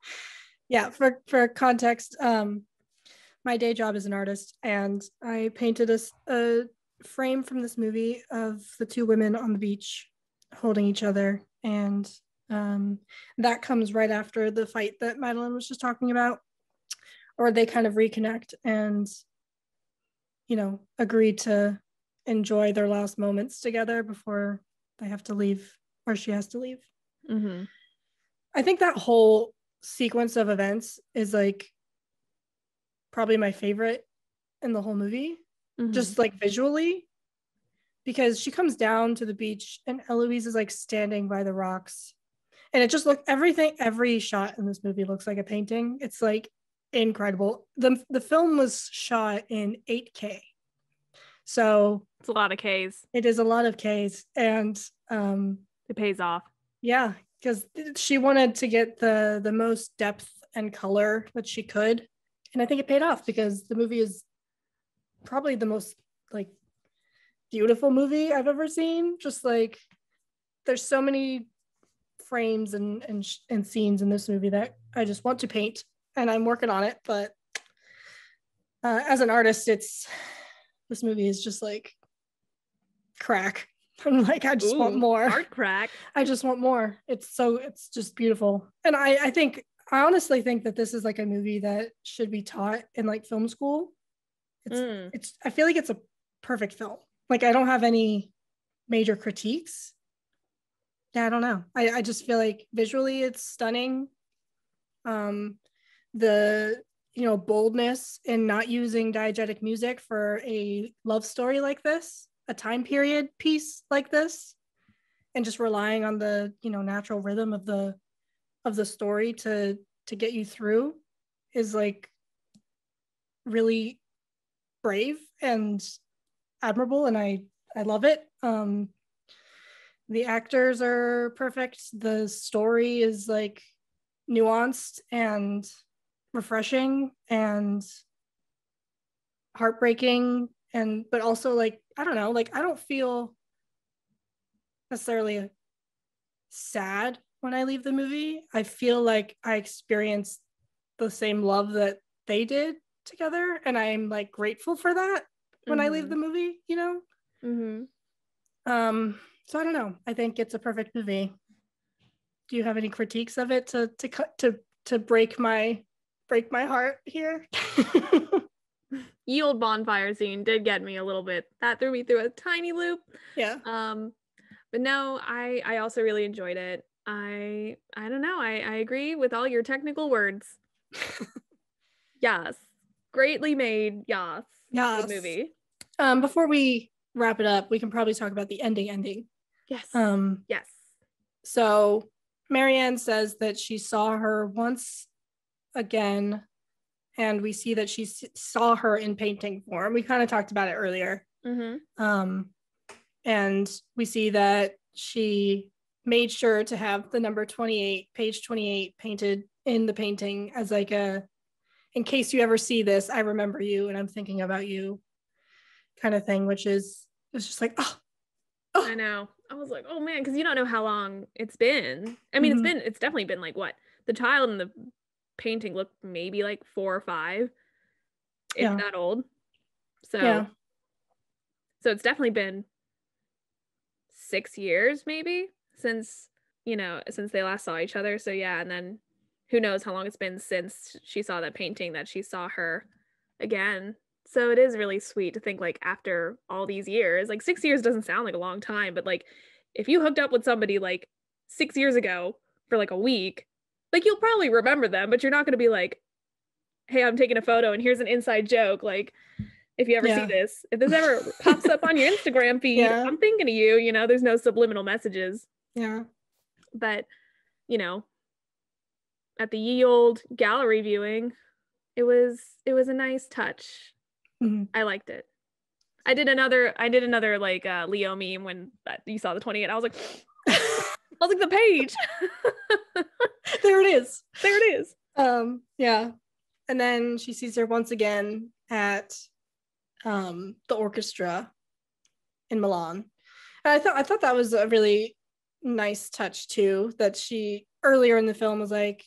Yeah, for context, my day job is an artist, and I painted a frame from this movie of the two women on the beach holding each other, and that comes right after the fight that Madeline was just talking about, or they kind of reconnect and agree to enjoy their last moments together before they have to leave, or she has to leave. Mm-hmm. I think that whole sequence of events is like probably my favorite in the whole movie, just like visually, because she comes down to the beach and Eloise is like standing by the rocks, and it just every shot in this movie looks like a painting. It's like incredible. The film was shot in 8K, so it's a lot of Ks. it is a lot of Ks, and it pays off. Yeah, because she wanted to get the most depth and color that she could, and I think it paid off because the movie is probably the most like beautiful movie I've ever seen. Just like there's so many frames and scenes in this movie that I just want to paint, and I'm working on it. But as an artist, this movie is just like crack. I'm like, I just want more. Art crack. I just want more. It's just beautiful. And I honestly think that this is like a movie that should be taught in like film school. I feel like it's a perfect film. Like I don't have any major critiques. Yeah, I don't know. I just feel like visually it's stunning. The boldness in not using diegetic music for a love story like this, a time period piece like this, and just relying on the natural rhythm of the story to get you through is like really brave and admirable, and I love it. The actors are perfect. The story is like nuanced and refreshing and heartbreaking, but also like I don't know, like I don't feel necessarily sad when I leave the movie. I feel like I experienced the same love that they did together, and I'm like grateful for that when I leave the movie, so I don't know, I think it's a perfect movie. Do you have any critiques of it to break my heart here? Ye old bonfire scene did get me a little bit. That threw me through a tiny loop. Yeah. But no, I also really enjoyed it. I don't know. I agree with all your technical words. Yes. Greatly made. Yes. Yes. Good movie. Before we wrap it up, we can probably talk about the ending. Yes. Yes. So Marianne says that she saw her once again, and we see that she saw her in painting form. We kind of talked about it earlier. And we see that she made sure to have the number 28, page 28, painted in the painting as like in case you ever see this, I remember you and I'm thinking about you kind of thing, which is, it's just like, oh. I know. I was like, oh man, because you don't know how long it's been. I mean, it's definitely been like what? The child in the painting looked maybe like 4 or 5, if that old. So it's definitely been 6 years maybe since they last saw each other. So yeah, and then who knows how long it's been since she saw that painting that she saw her again. So it is really sweet to think like after all these years, like 6 years doesn't sound like a long time, but like if you hooked up with somebody like 6 years ago for like a week, like you'll probably remember them, but you're not going to be like, hey, I'm taking a photo and here's an inside joke. Like if you ever see this, if this ever pops up on your Instagram feed, I'm thinking of you, there's no subliminal messages. Yeah. But, at the ye old gallery viewing, it was a nice touch. I liked it. I did another like Leo meme when you saw the 28. I was like, the page. There it is. There it is. Yeah. And then she sees her once again at the orchestra in Milan. And I thought that was a really nice touch too, that she earlier in the film was like,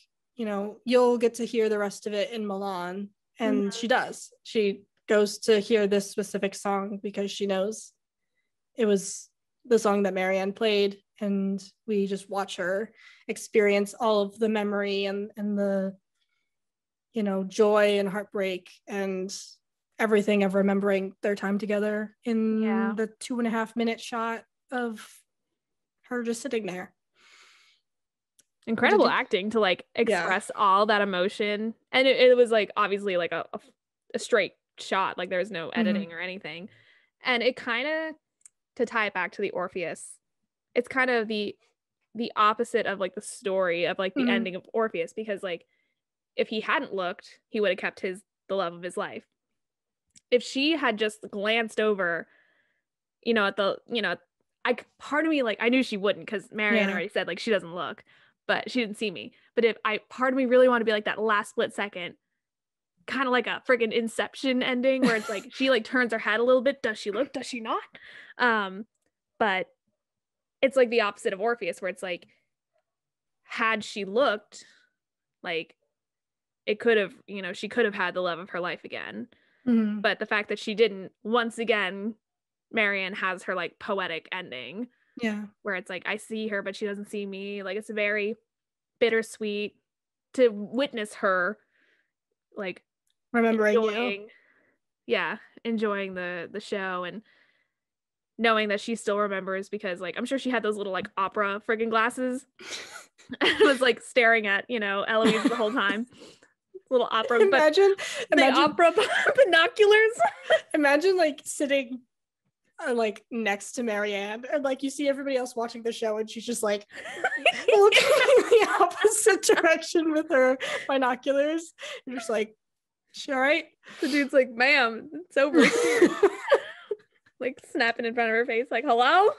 you'll get to hear the rest of it in Milan. And she does. She goes to hear this specific song because she knows it was the song that Marianne played. And we just watch her experience all of the memory and the, joy and heartbreak and everything of remembering their time together in the 2.5-minute shot of her just sitting there. Incredible acting to like express all that emotion. And it was like obviously like a straight shot, like there's no editing or anything. And it kind of, to tie it back to the Orpheus, it's kind of the opposite of like the story of like the ending of Orpheus, because like if he hadn't looked, he would have kept the love of his life. If she had just glanced over, at the, part of me, like, I knew she wouldn't, because Marianne already said, like, she doesn't look, but she didn't see me. But part of me really wanted to be like that last split second, kind of like a friggin' Inception ending, where it's like, she like turns her head a little bit. Does she look? Does she not? But it's like the opposite of Orpheus, where it's like, had she looked, like, it could have, she could have had the love of her life again. But the fact that she didn't, once again, Marianne has her like poetic ending. Yeah. Where it's like, I see her, but she doesn't see me. Like, it's very bittersweet to witness her like remembering enjoying the show, and knowing that she still remembers, because like I'm sure she had those little like opera friggin' glasses and was like staring at Eloise the whole time. Little opera, imagine opera binoculars. Imagine like sitting like next to Marianne, and like you see everybody else watching the show, and she's just like looking in the opposite direction with her binoculars. You're just like, she all right? The dude's like, ma'am, it's over here. Like snapping in front of her face, like, hello.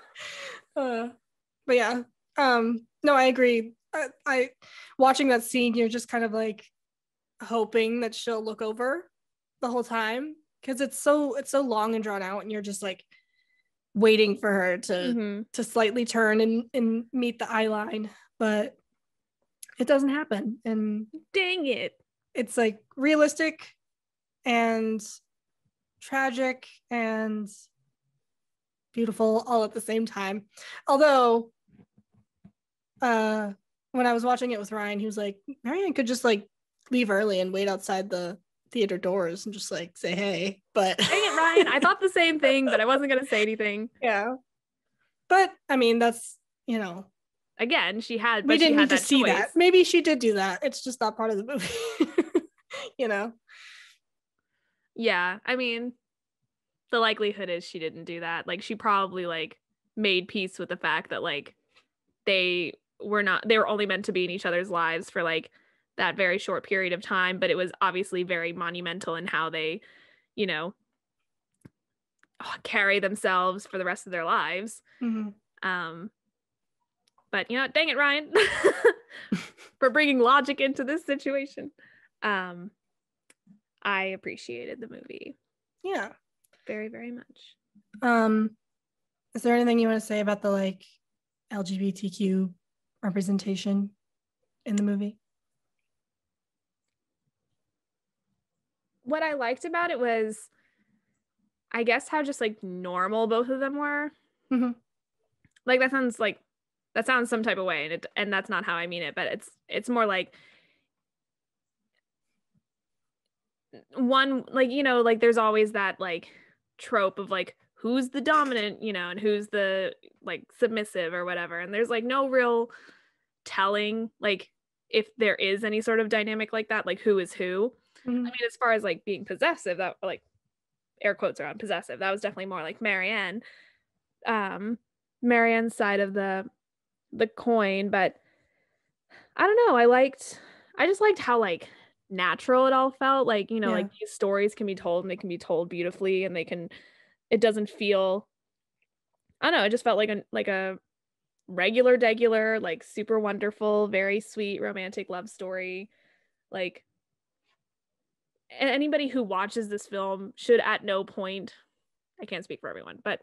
But yeah, no, I agree. I watching that scene, you're just kind of like hoping that she'll look over the whole time, because it's so long and drawn out, and you're just like waiting for her to slightly turn and meet the eye line, but it doesn't happen. And dang it, it's like realistic and tragic and beautiful all at the same time. Although when I was watching it with Ryan, he was like, Marianne could just like leave early and wait outside the theater doors and just like say hey. But dang it, Ryan, I thought the same thing, but I wasn't gonna say anything. Yeah, but I mean, that's again, we didn't need to see that. Maybe she did do that, it's just not part of the movie. Yeah, I mean, the likelihood is she didn't do that. Like, she probably like made peace with the fact that like they were only meant to be in each other's lives for like that very short period of time, but it was obviously very monumental in how they carry themselves for the rest of their lives. But dang it, Ryan, for bringing logic into this situation. I appreciated the movie. Yeah, very, very much. Is there anything you want to say about the like LGBTQ representation in the movie? What I liked about it was, I guess, how just like normal both of them were. Like, that sounds some type of way, and that's not how I mean it, but it's more like one, like, like there's always that like trope of like who's the dominant, and who's the like submissive or whatever, and there's like no real telling like if there is any sort of dynamic like that, like who is who. I mean, as far as like being possessive, that like air quotes around possessive, that was definitely more like Marianne's side of the coin. But I don't know, I just liked how like natural it all felt. Like, like these stories can be told, and they can be told beautifully, and it doesn't feel, I don't know, it just felt like a regular, like super wonderful, very sweet romantic love story. Like, anybody who watches this film should at no point, I can't speak for everyone, but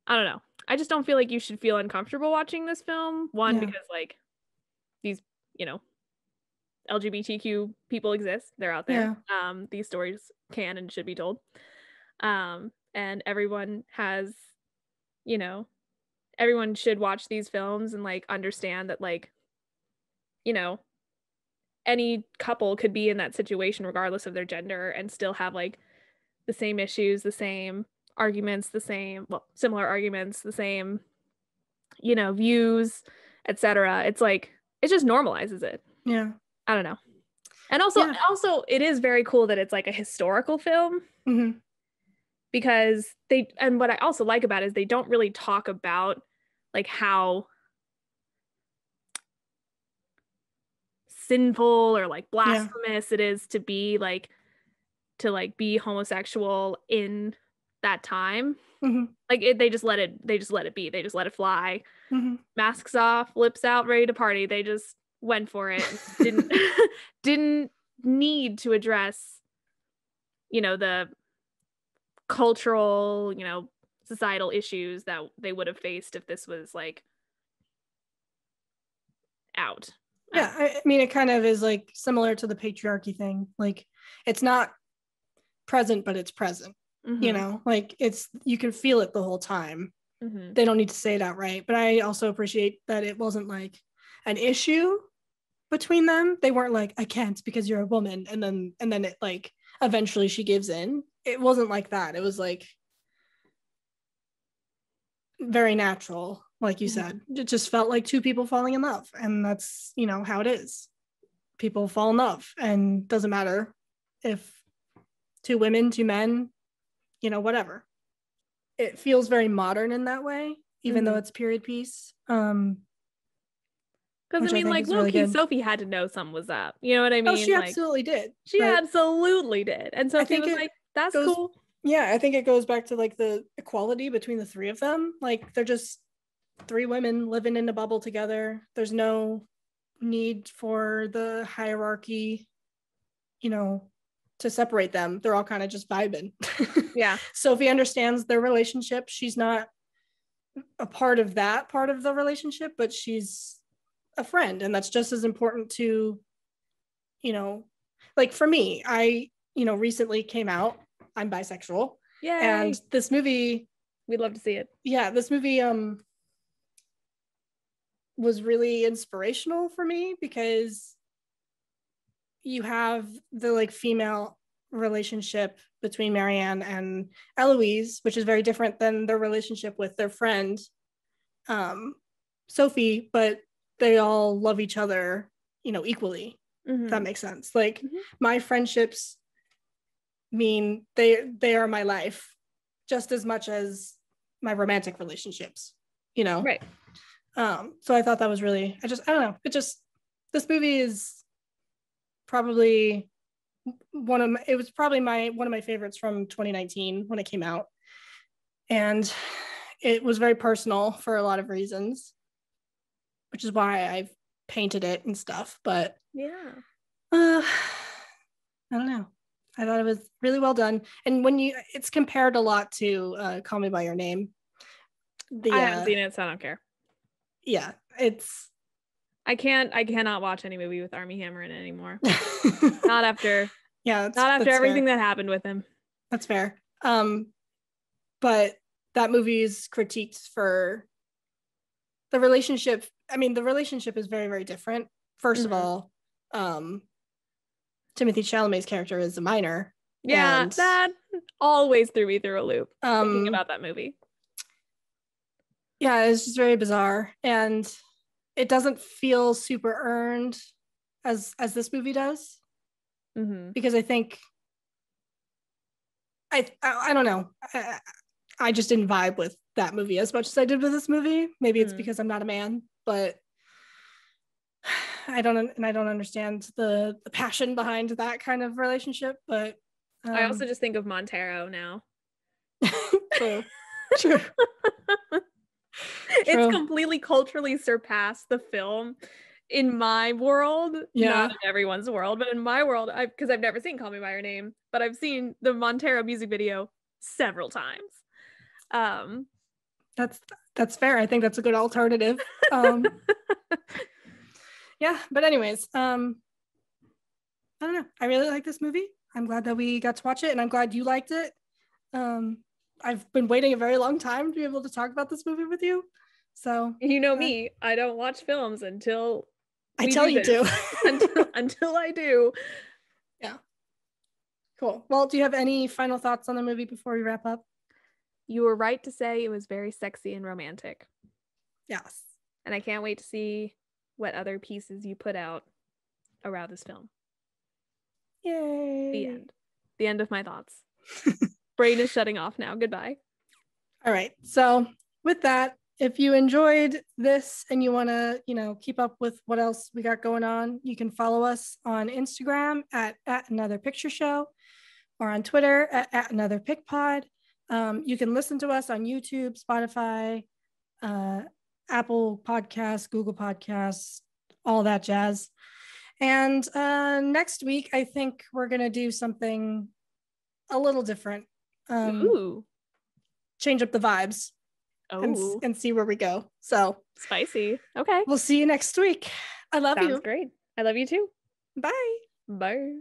I don't know, I just don't feel like you should feel uncomfortable watching this film. One, because like these, LGBTQ people exist. They're out there. Yeah. These stories can and should be told. And everyone has, you know, everyone should watch these films and like understand that, like, you know, any couple could be in that situation regardless of their gender and still have like the same issues, the same arguments, the same, well, similar arguments, the same, you know, views, etc. It's like, it just normalizes it. Yeah. I don't know. And also it is very cool that it's like a historical film. Mm-hmm. Because and what I also like about it is they don't really talk about like how sinful or like blasphemous it is to be like, to like be homosexual in that time. Mm-hmm. Like they just let it be. They just let it fly. Mm-hmm. Masks off, lips out, ready to party. They just went for it. Didn't didn't need to address, you know, the cultural, you know, societal issues that they would have faced if this was like out. Yeah, I mean, it kind of is like similar to the patriarchy thing. Like, it's not present, but it's present. Mm-hmm. You know, like you can feel it the whole time. Mm-hmm. They don't need to say it outright, but I also appreciate that it wasn't like an issue between them. They weren't like, I can't because you're a woman, and then it like eventually she gives in. It wasn't like that. It was like very natural, like you said. It just felt like two people falling in love, and that's, you know, how it is. People fall in love, and doesn't matter if two women, two men, you know, whatever. It feels very modern in that way, even though it's period piece. Because I mean, like, low-key, really Sophie had to know something was up. You know what I mean? Oh, she absolutely did. She absolutely did. And Sophie was like, that's cool. Yeah, I think it goes back to like the equality between the three of them. Like, they're just three women living in a bubble together. There's no need for the hierarchy, you know, to separate them. They're all kind of just vibing. Yeah. Sophie understands their relationship. She's not a part of that part of the relationship, but she's a friend, and that's just as important to, you know, like for me, I, you know, recently came out. I'm bisexual. Yay. And this movie, we'd love to see it. Yeah, this movie was really inspirational for me because you have the like female relationship between Marianne and Eloise, which is very different than their relationship with their friend Sophie, but they all love each other, you know, equally. If that makes sense. Like, my friendships mean they are my life just as much as my romantic relationships, you know? Right. So I thought that was really, I don't know. This movie is probably one of my favorites from 2019 when it came out. And it was very personal for a lot of reasons, which is why I've painted it and stuff. But yeah, I don't know. I thought it was really well done. And it's compared a lot to Call Me by Your Name. I haven't seen it, so I don't care. Yeah, I cannot watch any movie with Armie Hammer in it anymore. Not after everything that happened with him. That's fair. But that movie is critiqued for the relationship. I mean, the relationship is very, very different. First of all, Timothée Chalamet's character is a minor. Yeah, and that always threw me through a loop thinking about that movie. Yeah, it's just very bizarre, and it doesn't feel super earned as this movie does. Because I think I don't know. I just didn't vibe with that movie as much as I did with this movie. Maybe it's because I'm not a man, but I don't understand the passion behind that kind of relationship. But I also just think of Montero now. True. It's completely culturally surpassed the film in my world. Not in everyone's world, but in my world, because I've never seen Call Me by Your Name, but I've seen the Montero music video several times. That's fair. I think that's a good alternative. Yeah, but anyways, I don't know. I really like this movie. I'm glad that we got to watch it, and I'm glad you liked it. I've been waiting a very long time to be able to talk about this movie with you. So you know me, I don't watch films until I tell you to. until I do. Yeah. Cool. Well, do you have any final thoughts on the movie before we wrap up? You were right to say it was very sexy and romantic. Yes. And I can't wait to see what other pieces you put out around this film. Yay. The end. The end of my thoughts. Brain is shutting off now. Goodbye. All right. So with that, if you enjoyed this and you want to, keep up with what else we got going on, you can follow us on Instagram at Another Picture Show, or on Twitter at Another Pick Pod. You can listen to us on YouTube, Spotify, Apple Podcasts, Google Podcasts, all that jazz. And next week, I think we're going to do something a little different. Ooh. Change up the vibes. Oh. And see where we go. So spicy. Okay. We'll see you next week. I love you. Sounds great. I love you too. Bye. Bye.